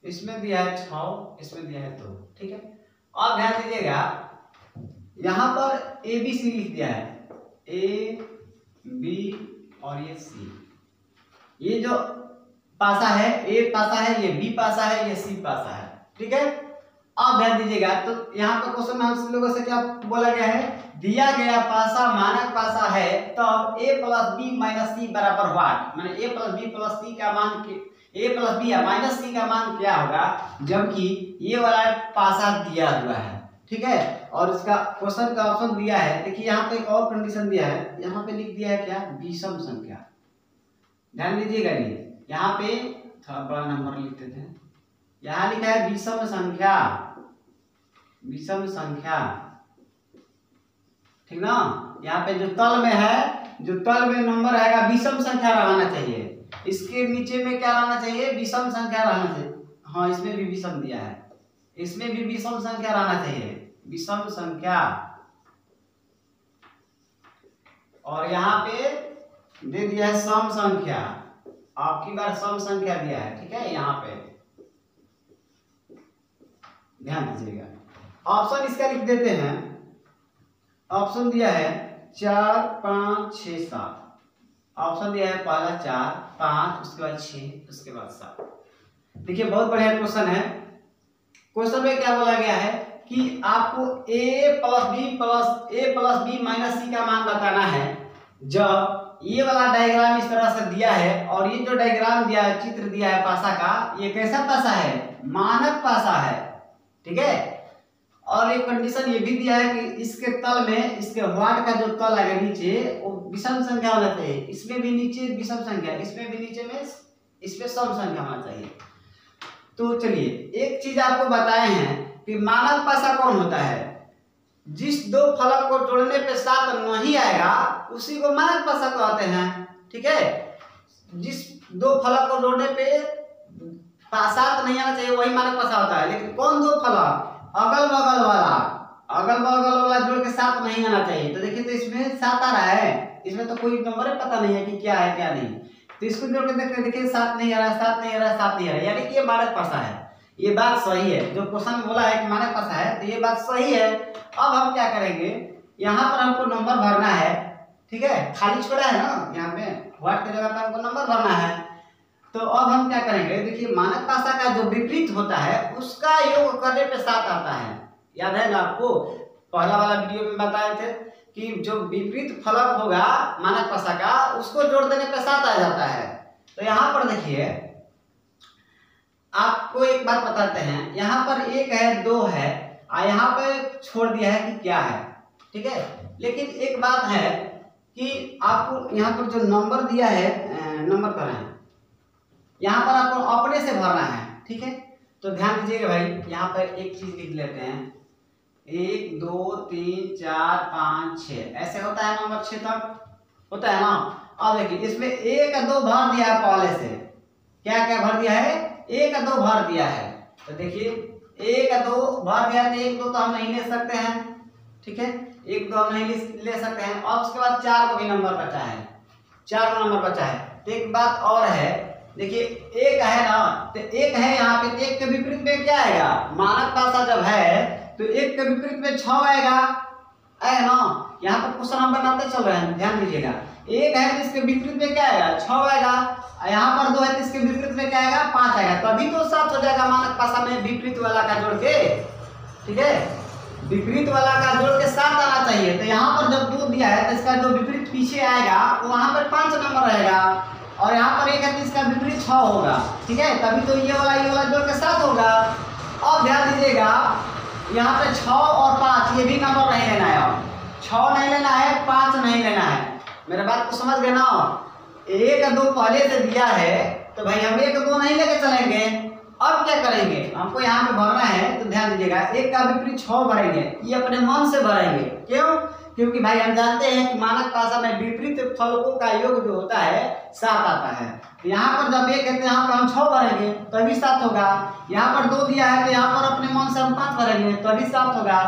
इसमें दिया है 6, इसमें दिया है 2, ठीक है। अब ध्यान दीजिएगा, यहाँ पर ए बी सी लिख दिया है, ए बी और ये सी, ये जो पासा है ए पासा है, ये बी पासा है, ये सी पासा है, ठीक है। अब ध्यान दीजिएगा, तो यहाँ पर क्वेश्चन में हम लोगों से क्या बोला गया है, दिया गया पासा मानक पासा है तब a प्लस बी माइनस सी बराबर व्हाट, माने a प्लस बी प्लस सी का मान a प्लस बी या माइनस सी का मान क्या होगा जबकि ये वाला पासा दिया हुआ है, ठीक है। और इसका क्वेश्चन का ऑप्शन दिया है, देखिए यहाँ पे एक और कंडीशन दिया है, यहाँ पे लिख दिया है क्या, विषम संख्या। ध्यान दीजिएगा, ये यहाँ पे थोड़ा बड़ा नंबर लिख देते हैं, यहाँ लिखा है विषम संख्या, विषम संख्या, ठीक ना। यहाँ पे जो तल में है, जो तल में नंबर आएगा विषम संख्या रहना चाहिए, इसके नीचे में क्या रहना चाहिए, विषम संख्या रहना चाहिए। हाँ, इसमें भी विषम दिया है, इसमें भी विषम संख्या रहना चाहिए, विषम संख्या। और यहाँ पे दे दिया है सम संख्या, आपकी बार सम संख्या दिया है, ठीक है। यहाँ पे ध्यान दीजिएगा, ऑप्शन इसका लिख देते हैं, ऑप्शन दिया है 4 5 6 7, ऑप्शन दिया है पहला 4 5, उसके बाद 6, उसके बाद 7। देखिए बहुत बढ़िया क्वेश्चन है। क्वेश्चन में क्या बोला गया है कि आपको a प्लस बी माइनस सी का मान बताना है जब ये वाला डायग्राम इस तरह से दिया है और ये जो डायग्राम दिया है, चित्र दिया है पासा का, ये कैसा पासा है, मानक पासा है, ठीक है। और एक कंडीशन ये भी दिया है कि इसके तल में, इसके व्हाट का जो तल आएगा नीचे वो विषम संख्या होना चाहिए, इसमें भी नीचे विषम संख्या, इसमें भी नीचे में, इसमें सम संख्या होना चाहिए। तो चलिए एक चीज आपको बताए हैं कि मानक पासा कौन होता है, जिस दो फलक को जोड़ने पे 7 नहीं आएगा उसी को मानक पासा कहते हैं, ठीक है। जिस दो फलक को जोड़ने पे 7 नहीं आना चाहिए वही मानक पासा होता है, लेकिन कौन दो फलक, अगल बगल वाला जोड़ के 7 नहीं आना चाहिए। तो देखिए, तो इसमें 7 आ रहा है, इसमें तो कोई नंबर पता नहीं है कि क्या है क्या नहीं, तो इसको जोड़ के देखते, देखिए 7 नहीं आ रहा है, 7 नहीं आ रहा है, 7 नहीं आ रहा है, यानी कि ये मानक पासा है। ये बात सही है, जो क्वेश्चन में बोला है कि मानक पासा है, तो ये बात सही है। अब हम क्या करेंगे, यहाँ पर हमको नंबर भरना है, ठीक है, खाली छोड़ा है ना, यहाँ पे व्हाट की जगह पर हमको नंबर भरना है। तो अब हम क्या करेंगे, देखिए मानक पासा का जो विपरीत होता है उसका योग करने पे 7 आता है, याद है ना आपको, पहला वाला वीडियो में बताए थे कि जो विपरीत फलक होगा मानक पासा का उसको जोड़ देने पे 7 आ जाता है। तो यहाँ पर देखिए आपको एक बात बताते हैं, यहाँ पर 1 है 2 है और यहाँ पे छोड़ दिया है कि क्या है, ठीक है। लेकिन एक बात है कि आपको यहाँ पर जो नंबर दिया है, नंबर पर है, यहाँ पर आपको अपने से भरना है, ठीक है। तो ध्यान दीजिएगा भाई, यहाँ पर एक चीज लिख लेते हैं, 1 2 3 4 5 6, ऐसे होता है नंबर 6 तक होता है ना। अब देखिए इसमें 1 2 भर दिया है पहले से। क्या क्या भर दिया है? 1 2 भर दिया है। तो देखिए 1 2 भर दिया है, तो 1 2 तो हम नहीं ले सकते हैं, ठीक है, 1 2 हम नहीं ले सकते हैं। और उसके बाद 4 को भी नंबर बचा है, 4 का नंबर बचा है। तो एक बात और है, देखिए 1 है ना, तो 1 है यहाँ पे, 1 के विपरीत में क्या आएगा? मानक पासा जब है तो 1 के विपरीत में 6 आएगा, है ना। यहाँ पर क्वेश्चन हम बनाते चल रहे हैं, ध्यान दीजिएगा। 1 है तो इसके विपरीत में क्या आएगा? 6 आएगा। यहाँ पर 2 है तो इसके विपरीत में क्या आएगा? 5 आएगा। तभी तो 7 हो जाएगा मानक पासा में विपरीत वाला का जोड़ के, ठीक है, विपरीत वाला का जोड़ के 7 आना चाहिए। तो यहाँ पर जब 2 दिया है तो इसका जो विपरीत पीछे आएगा वो वहां पर 5 नंबर रहेगा, और यहाँ पर 1 है तो इसका विपरीत 6 होगा, ठीक है। तभी तो ये वाला जोड़ के 7 होगा। अब ध्यान दीजिएगा, यहाँ पे 6 और 5 ये भी नंबर नहीं लेना है, अब 6 नहीं लेना है, 5 नहीं लेना है। मेरे बात को समझ गए ना? 1 2 पहले से दिया है तो भाई हम 1 2 नहीं लेके चलेंगे। अब क्या करेंगे? हमको यहाँ पे भरना है, तो ध्यान दीजिएगा, 1 का विपरीत 6 भरेंगे, ये अपने मन से भरेंगे। क्यों? क्योंकि भाई हम जानते हैं कि मानक पासा में विपरीत फलकों का योग जो होता है 7 आता है। तो यहाँ पर जब 1 है तो यहाँ पर हम 6 भरेंगे तभी 7 होगा। यहाँ पर 2 दिया है तो यहाँ पर अपने मन से हम 5 भरेंगे तभी 7 होगा।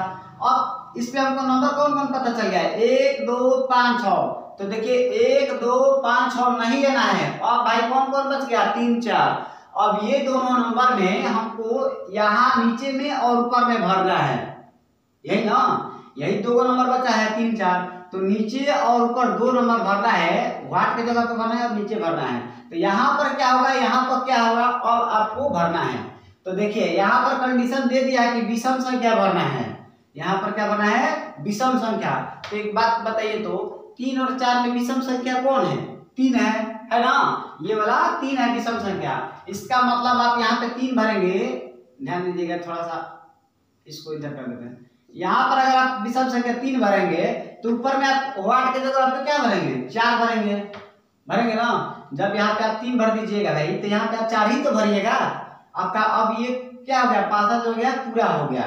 अब इस पे हमको नंबर कौन कौन पता चल गया है? 1 2 5 6। तो देखिए 1 2 5 6 नहीं लेना है। अब भाई कौन कौन बच गया? 3 4। अब ये दोनों नंबर में हमको यहाँ नीचे में और ऊपर में भरना है, यही ना, यही 2 नंबर बचा है, 3 4। तो नीचे और ऊपर 2 नंबर भरना है, व्हाट के जगह पे भरना है और नीचे भरना है। तो यहाँ पर क्या होगा, यहाँ पर क्या होगा, और आपको भरना है। तो देखिए यहाँ पर कंडीशन दे दिया है कि विषम संख्या भरना है। यहाँ पर क्या भरना है? विषम संख्या। तो एक बात बताइए तो 3 और 4 में विषम संख्या कौन है? 3 है ना, ये वाला 3 है विषम संख्या। इसका मतलब आप यहाँ पे 3 भरेंगे, ध्यान दीजिएगा, थोड़ा सा इसको इधर कर देते हैं। यहाँ पर अगर आप विषम संख्या 3 भरेंगे तो ऊपर में आप व्हाट के जगह आप क्या भरेंगे? 4 भरेंगे, भरेंगे ना। जब यहाँ पे आप 3 भर दीजिएगा भाई, तो यहाँ पे आप 4 ही तो भरिएगा आपका। अब ये क्या हो गया? पासा जो हो गया पूरा हो गया,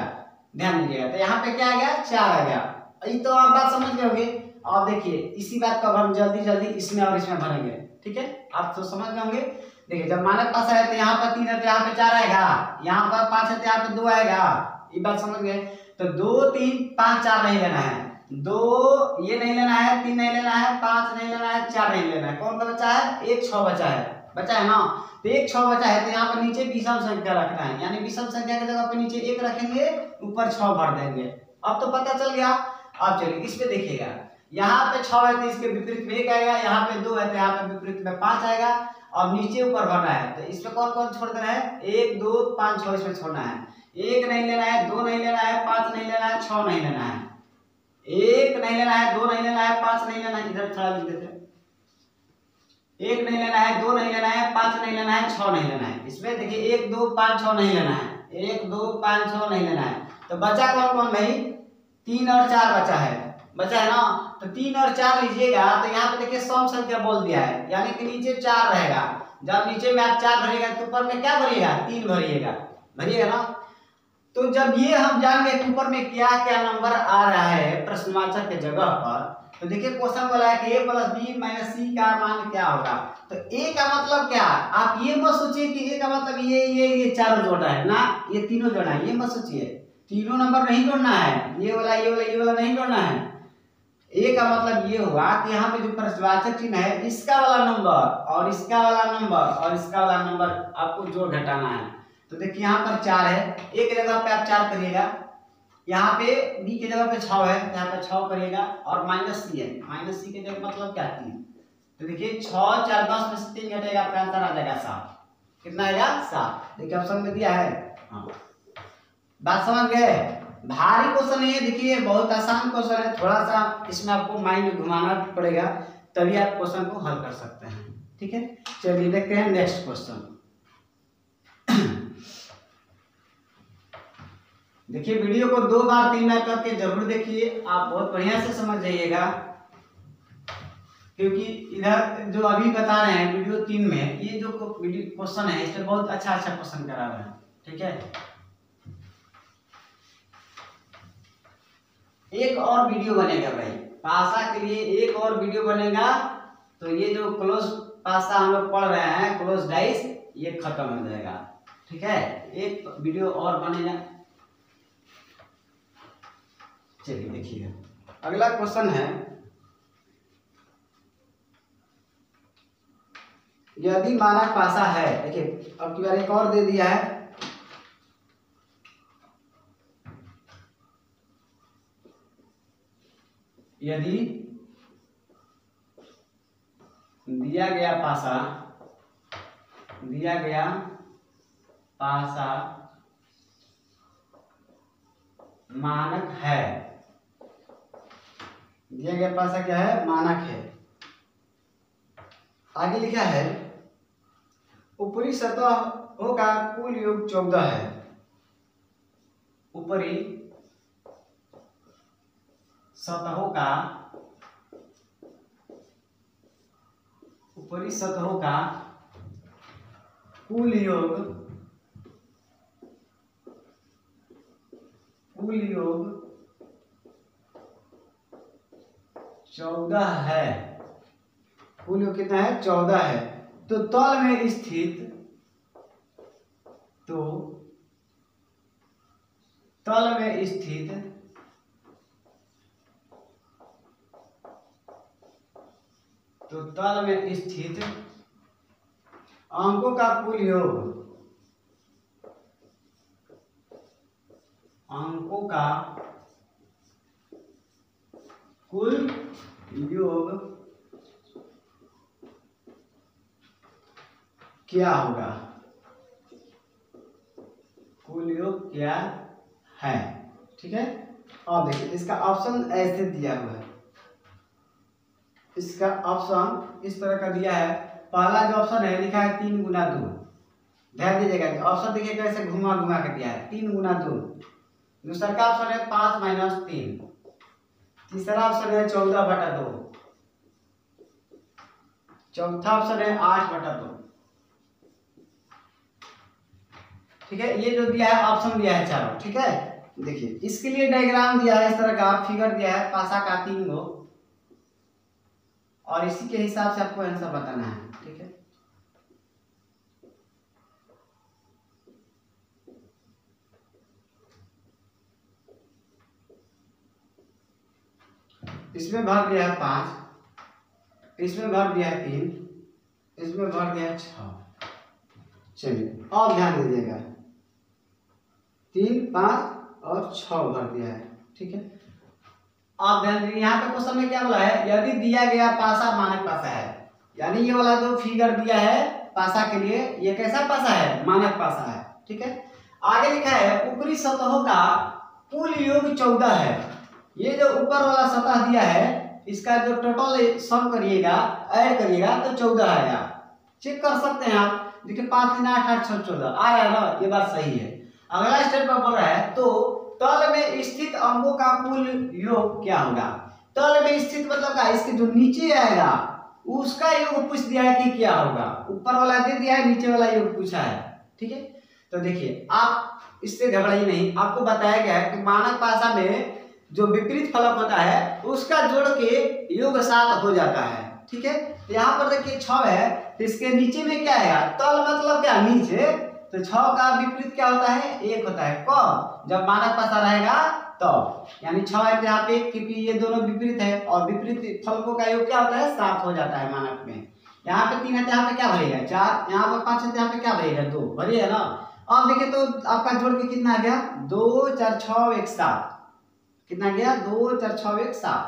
ध्यान दीजिएगा। तो यहाँ पे क्या आ गया? 4 आ गया। ये तो आप बात समझ गए होंगे। अब देखिए इसी बात को हम जल्दी इसमें और इसमें भरेंगे, ठीक है, आप तो समझ जाओगे। देखिए जब मानक पासा है तो यहाँ पर 3 है तो यहाँ पे 4 आएगा, यहाँ पर 5 है तो यहाँ पे 2 आएगा, ये बात समझ गए। तो 2 3 5 4 नहीं लेना है, 2 ये नहीं लेना है, 3 नहीं लेना है, 5 नहीं लेना है, 4 नहीं लेना है। कौन सा बचा है? 1 6 बचा है ना। तो 1 6 बचा है तो यहाँ पर नीचे विषम संख्या रखना है, यानी विषम संख्या की जगह पे नीचे 1 रखेंगे, ऊपर 6 भर देंगे। अब तो पता चल गया। अब चलिए इस पे देखिएगा, यहाँ पे 6 है तो इसके विपरीत में 1 आएगा, यहाँ पे 2 है तो यहाँ पे विपरीत में 5 आएगा। और नीचे ऊपर भरना है, तो इस पे कौन कौन छोड़ देना है? 1 2 5 6 इसमें छोड़ना है। 1 नहीं लेना है, 2 नहीं लेना है, 5 नहीं लेना है, 6 नहीं लेना है। 1 नहीं लेना है, 2 नहीं लेना है, 5 नहीं लेना है, इधर थोड़ा लिख देते हैं। 1 नहीं लेना है, 2 नहीं लेना है, 5 नहीं लेना है, 6 नहीं लेना है। इसमें देखिए 1 2 5 6 नहीं लेना है, 1 2 5 6 नहीं लेना है। तो बचा कौन कौन भाई? 3 और 4 बचा है ना। तो 3 और 4 लीजिएगा, तो यहाँ पे देखिए सम संख्या बोल दिया है, यानी कि नीचे 4 रहेगा। जब नीचे में आप 4 भरिएगा तो ऊपर में क्या भरिएगा? 3 भरिएगा ना। तो जब ये हम जान गए ऊपर में क्या क्या नंबर आ रहा है प्रश्नवाचक के जगह पर, तो देखिए क्वेश्चन बोला है कि a + b - c का मान क्या होगा। तो a का मतलब क्या? आप ये मत सोचिए कि a का मतलब ये चारों जोड़ना है ना, ये तीनों जोड़ना है, ये मत सोचिए। तीनों नंबर नहीं जोड़ना है, ये वाला नहीं जोड़ना है। a का मतलब ये हुआ कि यहाँ पे जो प्रश्नवाचक चिन्ह है, इसका वाला नंबर और इसका वाला नंबर और इसका वाला नंबर आपको जोड़ घटाना है। तो देखिए यहाँ पर 4 है, a के जगह पे आप 4 करिएगा, यहाँ पे b के जगह पे 6 है, यहाँ पे 6 करिएगा, और -c है, -c के जगह मतलब क्या? 3। तो देखिए 6 4 10 में से 3 घटेगा, आपका आंसर आ जाएगा 7। कितना आएगा? 7। देखिए ऑप्शन में दिया है। हाँ, बात समझ गए? भारी क्वेश्चन नहीं है, देखिए बहुत आसान क्वेश्चन है, थोड़ा सा इसमें आपको माइंड घुमाना पड़ेगा तभी आप क्वेश्चन को हल कर सकते हैं, ठीक है। चलिए देखते हैं नेक्स्ट क्वेश्चन। देखिए वीडियो को 2 बार 3 बार करके जरूर देखिए, आप बहुत बढ़िया से समझ जाइएगा, क्योंकि इधर जो अभी बता रहे हैं वीडियो 3 में, ये जो क्वेश्चन है इसमें बहुत अच्छा क्वेश्चन करा रहे हैं, ठीक है। एक और वीडियो बनेगा भाई, पासा के लिए एक और वीडियो बनेगा, तो ये जो क्लोज पासा हम लोग पढ़ रहे हैं, क्लोज डाइस, ये खत्म हो जाएगा। ठीक है, एक वीडियो और बनेगा। चलिए देखिए, अगला क्वेश्चन है, यदि मानक पासा है, देखिए अब की बार एक और दे दिया है, यदि दिया गया पासा मानक है, दिया गया पासा क्या है, मानक है। आगे लिखा है ऊपरी सतहों का कुल योग 14 है, ऊपरी सतहों का कुल योग 14 है। कुल योग कितना है, 14 है। तो तल में स्थित अंकों का कुल योग क्या होगा, कुल योग क्या है। ठीक है, और देखिए इसका ऑप्शन ऐसे दिया हुआ है, इसका ऑप्शन इस तरह का दिया है। पहला जो ऑप्शन है लिखा है 3 गुना 2, ध्यान दीजिएगा, ऑप्शन देखिए कैसे घुमा घुमा के दिया है, 3 गुना 2। दूसरा का ऑप्शन है 5 माइनस 3। तीसरा ऑप्शन है 14 बटा 2। चौथा ऑप्शन है 8 बटा 2। ठीक है, ये जो दिया है ऑप्शन दिया है चारों। ठीक है, देखिए इसके लिए डायग्राम दिया है, इस तरह का फिगर दिया है, पासा का 3 गो, और इसी के हिसाब से आपको आंसर बताना है। ठीक है, इसमें भर दिया है 5, इसमें भर दिया है 3, इसमें भर दिया है 6। चलिए और ध्यान दीजिएगा, 3, 5 और 6 भर दिया है। ठीक है, आप ध्यान दीजिए, यहाँ पे क्वेश्चन में क्या बोला है, यदि दिया गया पासा मानक पासा है, यानी ये वाला जो फिगर दिया है पासा के लिए, ये कैसा पासा है, मानक पासा है। ठीक है, आगे लिखा है ऊपरी सतहों का कुल योग 14 है। ये जो ऊपर वाला सतह दिया है, इसका जो टोटल सम करिएगा, ऐड करिएगा तो 14 आएगा। चेक कर सकते हैं आप, देखिए 5 3 8 8 6 14 आ रहा है ना, ये बात सही है। अगला स्टेप पर बोल रहा है, तो तल में स्थित अंकों का कुल योग क्या होगा। तल में स्थित मतलब क्या, इसके जो नीचे आएगा उसका योग पूछ दिया है कि क्या होगा। ऊपर वाला दे दिया है, नीचे वाला योग पूछा है। ठीक है, तो देखिए आप इससे घबराइए नहीं, आपको बताया गया है कि मानक भाषा में जो विपरीत फलक होता है उसका जोड़ के योग 7 हो जाता है। ठीक है, तो यहाँ पर देखिए 6 है, तो इसके नीचे में क्या आएगा, तल मतलब क्या, नीचे, तो 6 का विपरीत क्या होता है, 1 होता है। कब, जब मानक पासा रहेगा तो, यानी 6 है तो यहाँ पे, क्योंकि ये दोनों विपरीत है और विपरीत फलकों का योग क्या होता है, 7 हो जाता है मानक में। यहाँ पे 3 है तो यहाँ पे क्या भरेगा, 4, यहाँ पर 5 है तो यहाँ पे क्या भरेगा, 2 भरिएगा ना। अब देखिए तो आपका जोड़ के कितना आ गया, 2 4 6 1 7, कितना गया, 2 4 6 1 7।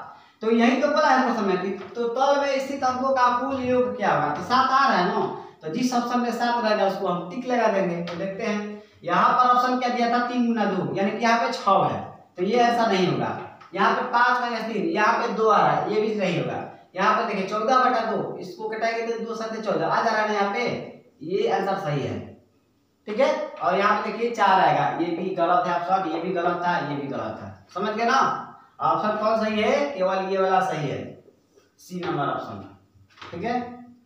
तो यही तो बोला है क्वेश्चन में कि तो तल में स्थित अंकों का कुल योग क्या होगा, तो 7 आ रहा है ना, तो जिस ऑप्शन में 7 रहेगा उसको हम टिक लगा देंगे। तो देखते हैं, यहाँ पर ऑप्शन क्या दिया था, 3 गुना 2, यानी कि यहाँ पे 6 है, तो ये ऐसा नहीं होगा। यहाँ पे 5 माइनस 3, यहाँ पे 2 आ रहा है, ये भी नहीं होगा। यहाँ पे देखिए 14 बटा 2, इसको घटाएंगे तो 2 7 14 आ जा रहा है ना यहाँ पे, ये आंसर सही है। ठीक है, और यहाँ पे देखिए 4 आएगा, ये भी गलत है ऑप्शन, ये भी गलत था, ये भी गलत है। समझ गए ना, ऑप्शन कौन सही है, केवल ये वाला सही है, सी नंबर ऑप्शन। ठीक है,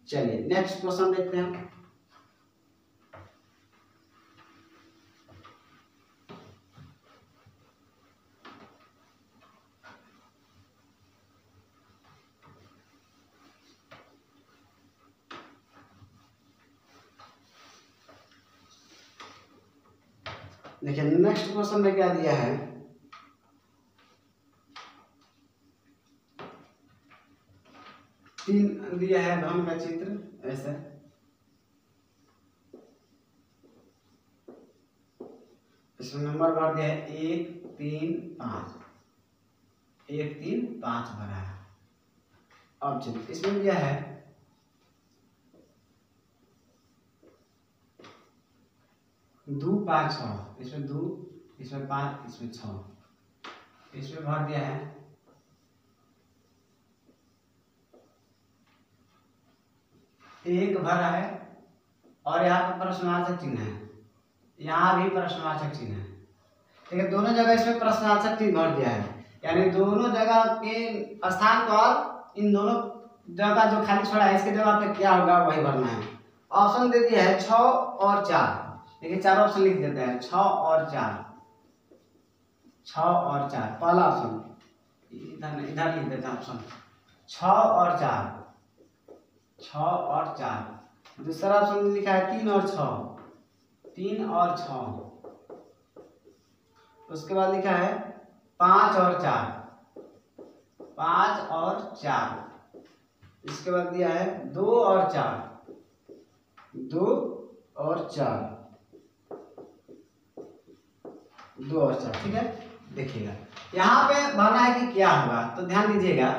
चलिए नेक्स्ट क्वेश्चन देखते हैं। देखिए नेक्स्ट क्वेश्चन में क्या दिया है, तीन दिया है धन का चित्र ऐसे, इसमें नंबर भर दिया है 1 3 5, 1 3 5 भरा है। अब चलिए इसमें दिया है 2 5 6, इसमें 2, इसमें 5, इसमें 6, इसमें भर दिया है 1 भरा है, और यहाँ पर प्रश्नवाचक चिन्ह है, यहाँ भी प्रश्नवाचक चिन्ह है। ठीक है, दोनों जगह इसमें प्रश्नवाचक चिन्ह भर दिया है, यानी दोनों जगह के स्थान पर इन दोनों जगह जो खाली छोड़ा है इसके जगह पे क्या होगा वही भरना है। ऑप्शन दे दिया है 6 और 4। देखिए चार ऑप्शन लिख देते हैं, 6 और 4, 6 और 4। पहला ऑप्शन इधर लिख देते हैं ऑप्शन 6 और 4, 6 और 4। दूसरा ऑप्शन लिखा है 3 और 6, 3 और 6। उसके बाद लिखा है 5 और 4, 5 और 4। इसके बाद दिया है 2 और 4, 2 और 4, 2 और 4। ठीक है, देखिएगा यहाँ पे भरना है कि क्या होगा, तो ध्यान दीजिएगा।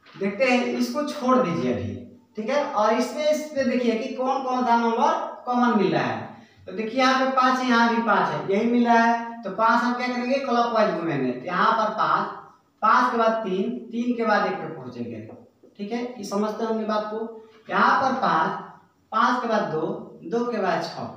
देखते हैं, इसको छोड़ दीजिए अभी, ठीक है, और इसमें इस पे देखिए कि कौन कौन सा नंबर कॉमन मिल रहा है। तो देखिए यहाँ पे 5 है, यहाँ भी 5 है, यही मिल रहा है। तो 5 हम क्या करेंगे, क्लॉकवाइज घूमेंगे। यहाँ पर 5, 5 के बाद 3, 3 के बाद 1 पे पहुंचेंगे। ठीक है, ये समझते होंगे बात को। यहाँ पर 5, 5 के बाद 2, 2 के बाद 6।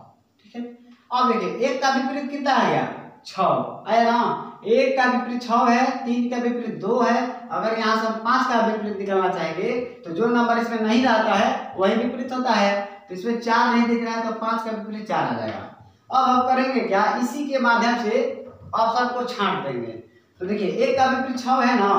ठीक है, अब देखिए 1 का विपरीत कितना आ गया, 6 आया ना। 1 का विपरीत 6 है, 3 का विपरीत 2 है। अगर यहाँ से हम 5 का विपरीत निकालना चाहेंगे तो जो नंबर इसमें नहीं रहता है वही विपरीत होता है। तो इसमें 4 नहीं दिख रहा है तो 5 का विपरीत 4 आ जाएगा। अब हम करेंगे क्या, इसी के माध्यम से ऑप्शन को छांट देंगे। तो देखिए 1 का विपरीत 6 है ना,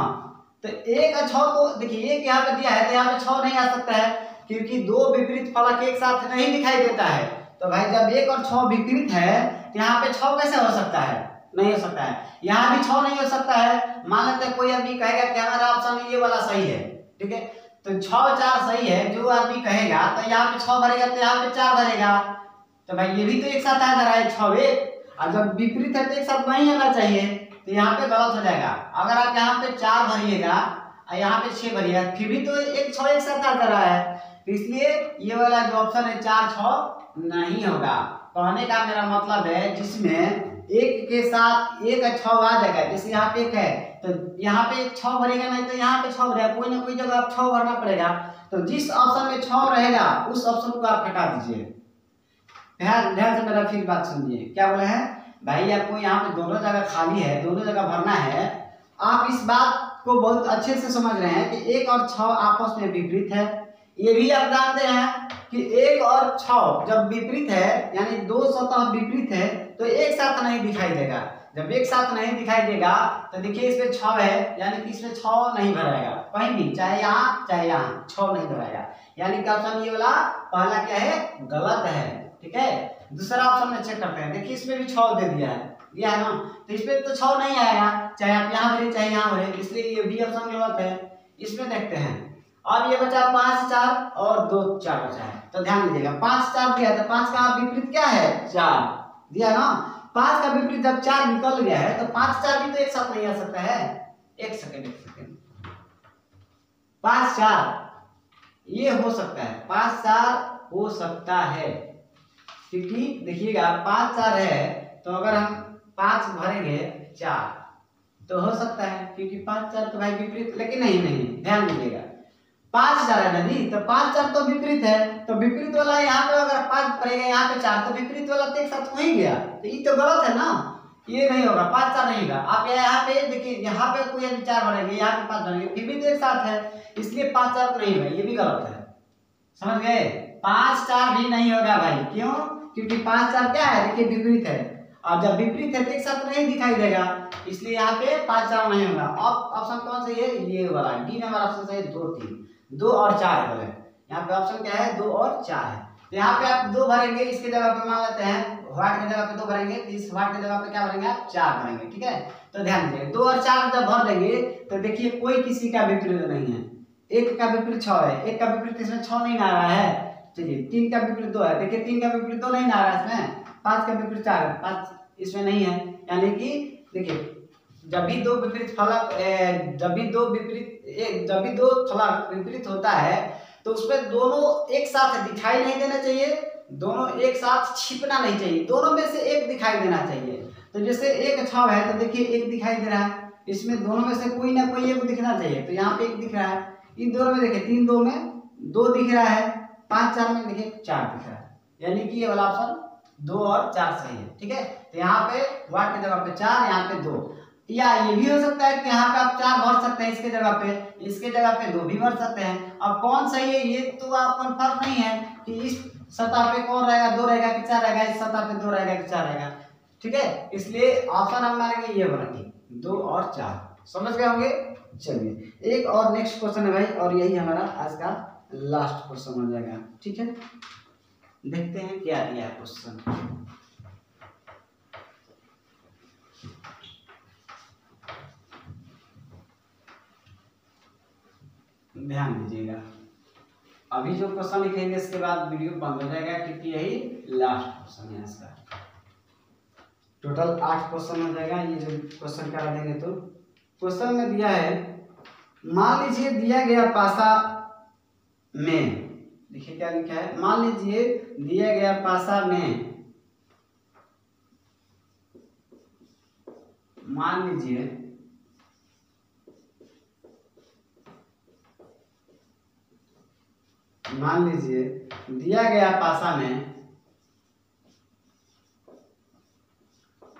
तो 1 और 6 को देखिए 1 यहाँ पे दिया है तो यहाँ पे 6 नहीं आ सकता है, क्योंकि दो विपरीत फलक एक साथ नहीं दिखाई देता है। तो भाई जब 1 और 6 विपरीत है तो यहाँ पे 6 कैसे हो सकता है, नहीं हो सकता है। यहाँ भी 6 नहीं हो सकता है। मान लेते हैं कोई आदमी कहेगा कि हमारा ऑप्शन ये वाला सही है, ठीक है, तो 6 4 सही है। जो आदमी कहेगा तो यहाँ पे 6 भरेगा तो यहाँ पे 4 भरेगा। तो भाई ये भी तो एक साथ आ जा रहा है 6 1, और जब विपरीत है तो एक साथ नहीं आना चाहिए, तो यहाँ पे गलत हो जाएगा। अगर आप यहाँ पे 4 भरिएगा और यहाँ पे 6 भरिएगा फिर भी तो 1 6 एक साथ आ जा रहा है। तो इसलिए ये वाला जो ऑप्शन है 4 6 नहीं होगा। कहने का मेरा मतलब है जिसमें 1 के साथ 1 और 6 आ जाएगा। जैसे यहाँ पे 1 है तो यहाँ पे 6 भरेगा, नहीं तो यहाँ पे 6 भरेगा, कोई ना कोई जगह आप 6 भरना पड़ेगा। तो जिस ऑप्शन में 6 रहेगा उस ऑप्शन को आप हटा दीजिए। ध्यान से मेरा फिर बात सुनिए, क्या बोले हैं भाई, आपको यहाँ पे दोनों जगह खाली है, दोनों जगह भरना है। आप इस बात को बहुत अच्छे से समझ रहे हैं कि 1 और 6 आपस में विपरीत है। ये भी आप जानते हैं कि 1 और 6 जब विपरीत है यानी दो सतह विपरीत है तो एक साथ नहीं दिखाई देगा। जब एक साथ नहीं दिखाई देगा तो देखिए इसमें 6 है यानी कि इसमें 6 नहीं भराएगा कहीं भी, चाहे यहाँ चाहे यहाँ 6 नहीं भराएगा। यानी कि ऑप्शन ये वाला पहला क्या है, गलत है। ठीक है, दूसरा ऑप्शन में चेक करते हैं। देखिए इसमें भी 6 दे दिया है ना, तो इसमें तो 6 नहीं आएगा, चाहे आप यहाँ भरे चाहे यहाँ भरे, इसलिए ये भी ऑप्शन गलत है। इसमें देखते हैं अब ये बचा 5 4 और 2 4 बचा है। तो ध्यान दीजिएगा 5 4 दिया तो 5 का विपरीत क्या है, 4 दिया ना। 5 का विपरीत जब 4 निकल गया है तो 5 4 भी तो एक साथ नहीं आ सकता है। एक सेकंड 5 4 ये हो सकता है, 5 4 हो सकता है, क्योंकि देखिएगा 5 4 है तो अगर हम 5 भरेंगे 4 तो हो सकता है, क्योंकि 5 4 तो भाई विपरीत, लेकिन नहीं ध्यान दीजिएगा 5 4 है ना जी, तो 5 4 तो विपरीत है, तो विपरीत वाला यहाँ पे अगर 5 पड़ेगा यहाँ पे 4 तो विपरीत वाला तो एक साथ हो ही गया, तो ये तो गलत है ना, ये नहीं होगा, 5 4 नहीं होगा। आप यहाँ पे देखिए यहाँ पे कोई 4 भरेंगे यहाँ पे 5 भरेंगे फिर भी तो एक साथ है, इसलिए 5 4 नहीं होगा, ये भी गलत है। समझ गए, 5 4 भी नहीं होगा भाई, क्यों, क्योंकि 5 4 क्या है, देखिए विपरीत है, और जब विपरीत है तो एक साथ नहीं दिखाई देगा, इसलिए यहाँ पे 5 4 नहीं होगा। अब ऑप्शन कौन सा है, ये वाला डी नंबर ऑप्शन सही है, 2 3 2 और 4 है। यहाँ पे ऑप्शन क्या है, 2 और 4 है। तो यहाँ पे आप 2 भरेंगे, इसके जगह पे मान लेते हैं व्हाट की जगह पे 2 भरेंगे, तो इस व्हाट की जगह पे क्या भरेंगे आप 4 भरेंगे। ठीक है, तो ध्यान दीजिए 2 और 4 जब भर देंगे तो देखिए कोई किसी का विपरीत नहीं है। एक का विपरीत 6 है, एक का विपरीत इसमें 6 नहीं आ रहा है। चलिए 3 का विपरीत 2 है, देखिए 3 का विपरीत 2 नहीं आ रहा है इसमें। 5 का विपरीत 4 है, 5 इसमें नहीं है। यानी कि देखिए जब भी दो फलक विपरीत होता है तो उसमें दोनों एक साथ दिखाई नहीं देना चाहिए, दोनों एक साथ छिपना नहीं चाहिए, दोनों में से एक दिखाई देना चाहिए। तो जैसे एक छाव है तो देखिए एक दिखाई दे रहा है, इसमें दोनों में से कोई ना कोई एक दिखना चाहिए। तो यहाँ पे एक दिख रहा है, इन दोनों में देखिए 3 2 में 2 दिख रहा है, 5 4 में देखिए 4 दिख रहा है। यानी कि ये वाला ऑप्शन 2 और 4 सही है। ठीक है, तो यहाँ पे व्हाट की जगह पे 4, यहाँ पे 2। या ये भी हो सकता है कि यहाँ पे आप 4 भर सकते हैं, इसके जगह पे 2 भी भर सकते हैं। अब कौन सही है ये तो आप कंफर्म नहीं है कि इस सतह पे कौन रहेगा, 2 रहेगा कि 4 रहेगा, इस सतह पे 2 रहेगा कि 4 रहेगा। ठीक है, इसलिए ऑप्शन हम मानेंगे ये बनेगी 2 और 4। समझ गए होंगे। चलिए एक और नेक्स्ट क्वेश्चन है भाई, और यही हमारा आज का लास्ट क्वेश्चन हो जाएगा। ठीक है, देखते हैं क्या दिया क्वेश्चन। ध्यान दीजिएगा, अभी जो क्वेश्चन लिखेंगे इसके बाद वीडियो बंद हो जाएगा क्योंकि यही लास्ट क्वेश्चन है इसका। टोटल 8 क्वेश्चन हो जाएगा ये जो क्वेश्चन करा देंगे। तो क्वेश्चन में दिया है, मान लीजिए दिया गया पासा में, देखिए क्या लिखा है, मान लीजिए दिया गया पासा में, मान लीजिए दिया गया पासा में,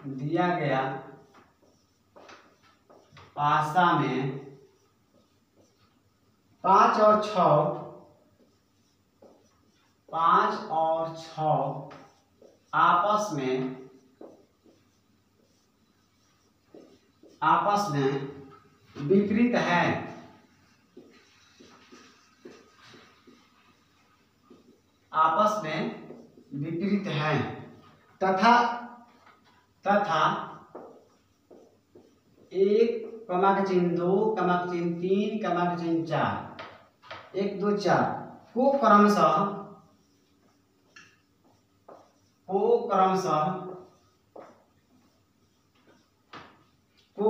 दिया गया पासा में 5 और 6 आपस में विपरीत है, आपस में विपरीत है तथा 1, 2, 3, 4, 1 2 4 को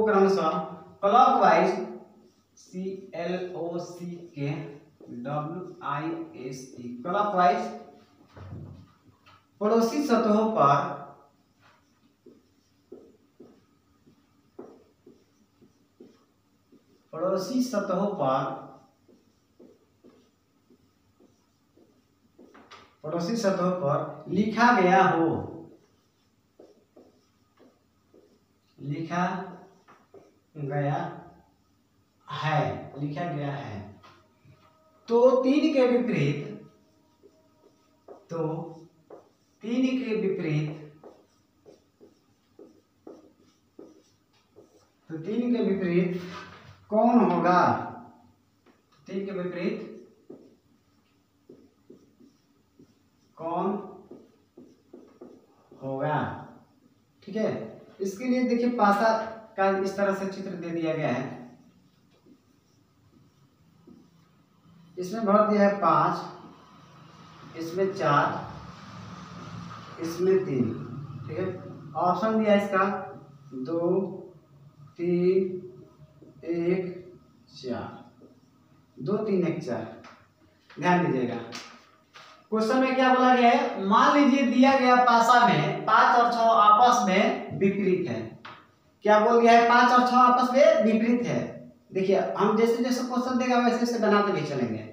क्रमशः क्लॉकवाइज CLOCKWISE क्लॉकवाइज पड़ोसी सतहों पर लिखा गया है। तो 3 के विपरीत कौन होगा? 3 के विपरीत कौन होगा? ठीक है, इसके लिए देखिए पासा का इस तरह से चित्र दे दिया गया है। इसमें भर दिया है 5, इसमें 4, इसमें 3। ठीक है, ऑप्शन दिया है इसका 2 3 1 4, 2 3 1 4। ध्यान दीजिएगा, क्वेश्चन में क्या बोला गया है, मान लीजिए दिया गया पासा में 5 और 6 आपस में विपरीत है। क्या बोल गया है? 5 और 6 आपस में विपरीत है। देखिए हम जैसे जैसे क्वेश्चन देगा वैसे वैसे बनाते भी चलेंगे।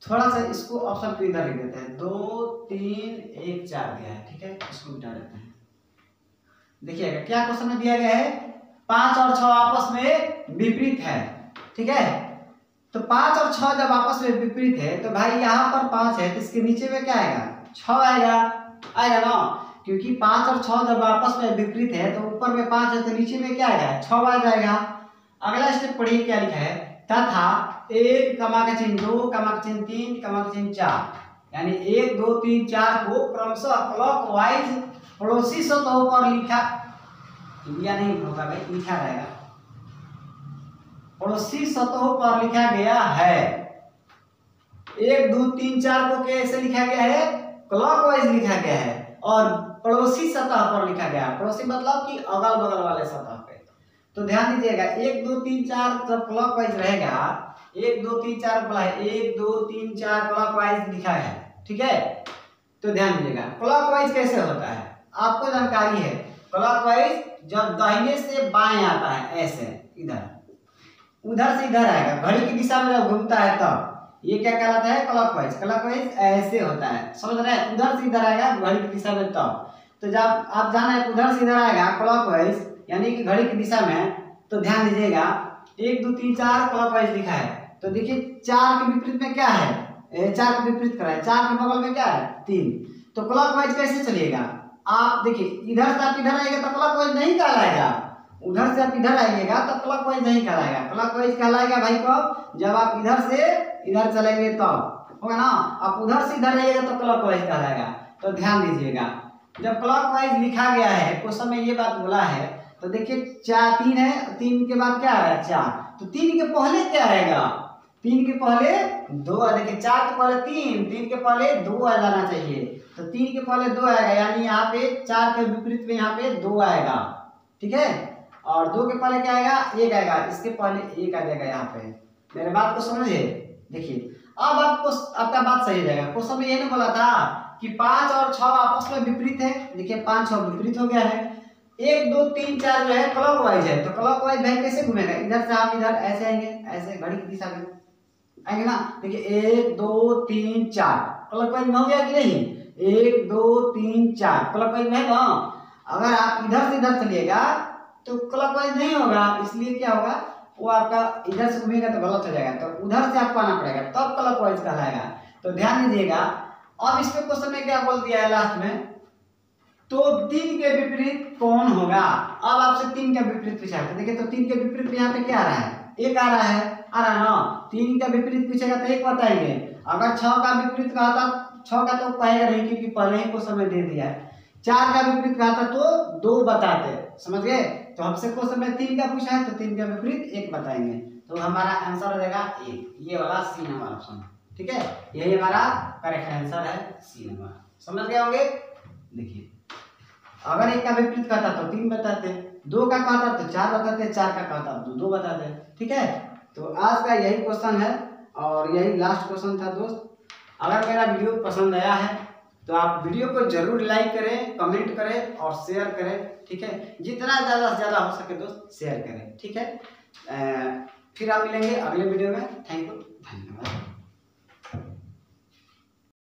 थोड़ा सा इसको ऑप्शन को इधर लिख देते हैं, 2 3 1 4 दिया है। ठीक है, इसको मिटा देते हैं। देखिएगा क्या क्वेश्चन में दिया गया है, 5 और 6 आपस में विपरीत है। ठीक है, तो 5 और 6 जब आपस में विपरीत है तो भाई यहाँ पर 5 है तो इसके नीचे में क्या आएगा? 6 आएगा ना, क्योंकि 5 और 6 जब आपस में विपरीत है तो ऊपर में 5 है तो नीचे में क्या आएगा? 6 आ जाएगा। अगला स्टेप पढ़िए क्या लिखा है, तथा 1, 2, 3, 4 यानी 1 2 3 4 को क्रमशः क्लॉकवाइज पड़ोसी सतहों पर लिखा, या नहीं होगा भाई, लिखा रहेगा, पड़ोसी सतहों पर लिखा गया है। 1 2 3 4 को कैसे लिखा गया है, क्लॉकवाइज लिखा गया है, और पड़ोसी सतह पर लिखा गया है। पड़ोसी मतलब कि अगल बगल वाले सतह पे। तो ध्यान दीजिएगा 1 2 3 4 जब क्लॉकवाइज रहेगा, 1 2 3 4 बोला है, 1 2 3 4 क्लॉकवाइज लिखा है, ठीक है। तो ध्यान दीजिएगा क्लॉकवाइज कैसे होता है, आपको जानकारी है। क्लॉकवाइज जब दाहिने से बाएं आता है, ऐसे इधर, उधर से इधर आएगा, घड़ी की दिशा में जब घूमता है तब ये क्या कहलाता है, क्लॉकवाइज। क्लॉकवाइज ऐसे होता है, समझ रहे हैं, उधर से इधर आएगा घड़ी की दिशा में तब। तो जब आप जाना है उधर से इधर आएगा क्लॉकवाइज, यानी कि घड़ी की दिशा में, तो ध्यान दीजिएगा 1 2 3 4 क्लॉकवाइज लिखा है। तो देखिए 4 के विपरीत में क्या है, 4 के विपरीत करा है, 4 के बगल में क्या है, 3। तो क्लॉकवाइज कैसे चलिएगा, आप देखिए इधर से आप इधर आएगा तो क्लॉकवाइज नहीं कहलाएगा, उधर से आप इधर आइएगा तो क्लॉकवाइज नहीं कहलाएगा। क्लॉकवाइज कहलाएगा भाई कब, जब आप इधर से इधर चलेंगे तब, होगा ना। आप उधर से इधर आइएगा तो क्लॉकवाइज कहलाएगा। तो ध्यान दीजिएगा जब क्लॉकवाइज लिखा गया है, कुछ समय ये बात बोला है, तो देखिए 4 3 है, 3 के बाद क्या आ रहा है 4, तो 3 के पहले क्या आएगा, 3 के पहले 2, देखिए 4 के पहले 3, 3 के पहले 2 आ जाना चाहिए, तो 3 के पहले 2 आएगा, यानी यहाँ पे 4 के विपरीत में यहाँ पे 2 आएगा, ठीक है। और 2 के पहले क्या आएगा, 1 आएगा, इसके पहले 1 आ जाएगा यहाँ पे। मेरे बात को समझे, देखिए अब आपको आपका बात सही हो जाएगा। कुछ समय ये नहीं बोला था कि 5 और 6 आपस में विपरीत है, देखिए 5 6 विपरीत हो गया है। 1 2 3 4 जो है क्लॉकवाइज है, तो क्लॉकवाइज भाई कैसे घूमेगा, इधर से आप इधर ऐसे आएंगे, ऐसे घड़ी की दिशा में आएंगे ना। देखिए 1 2 3 4 क्लॉकवाइज में हो गया कि नहीं, 1 2 3 4 क्लॉकवाइज में है ना। अगर आप इधर से इधर चलिएगा तो क्लॉकवाइज नहीं होगा, इसलिए क्या होगा, वो आपका इधर से घूमेगा तो गलत हो जाएगा, तो उधर से आपको आना पड़ेगा तब क्लॉकवाइज कहलाएगा। तो ध्यान दीजिएगा। अब इसमें क्वेश्चन में क्या बोल दिया है लास्ट में, तो 3 के विपरीत कौन होगा। अब आपसे 3 का विपरीत पूछा है, देखिए तो 3 के विपरीत यहाँ पे क्या आ रहा है, 1 आ रहा है ना। 3 का विपरीत पूछेगा तो 1 बताएंगे। अगर 6 का विपरीत कहा था, 6 का तो कहेगा नहीं क्योंकि पहले ही क्वेश्चन में दे दिया है। 4 का विपरीत कहा था तो 2 बताते, समझ गए। तो हमसे क्वेश्चन में 3 का पूछा है तो 3 का विपरीत 1 बताएंगे, तो हमारा आंसर हो जाएगा 1, ये वाला सी नंबर ऑप्शन, ठीक है। यही हमारा करेक्ट आंसर है, सी नंबर। समझ गए होंगे। देखिए अगर 1 का विपरीत कहता तो 3 बताते, 2 का कहता तो 4 बताते, 4 का कहता तो 2 बताते, ठीक है। तो आज का यही क्वेश्चन है और यही लास्ट क्वेश्चन था दोस्त। अगर मेरा वीडियो पसंद आया है तो आप वीडियो को जरूर लाइक करें, कमेंट करें और शेयर करें, ठीक है। जितना ज़्यादा से ज़्यादा हो सके दोस्त शेयर करें, ठीक है। फिर आप मिलेंगे अगले वीडियो में। Thank you.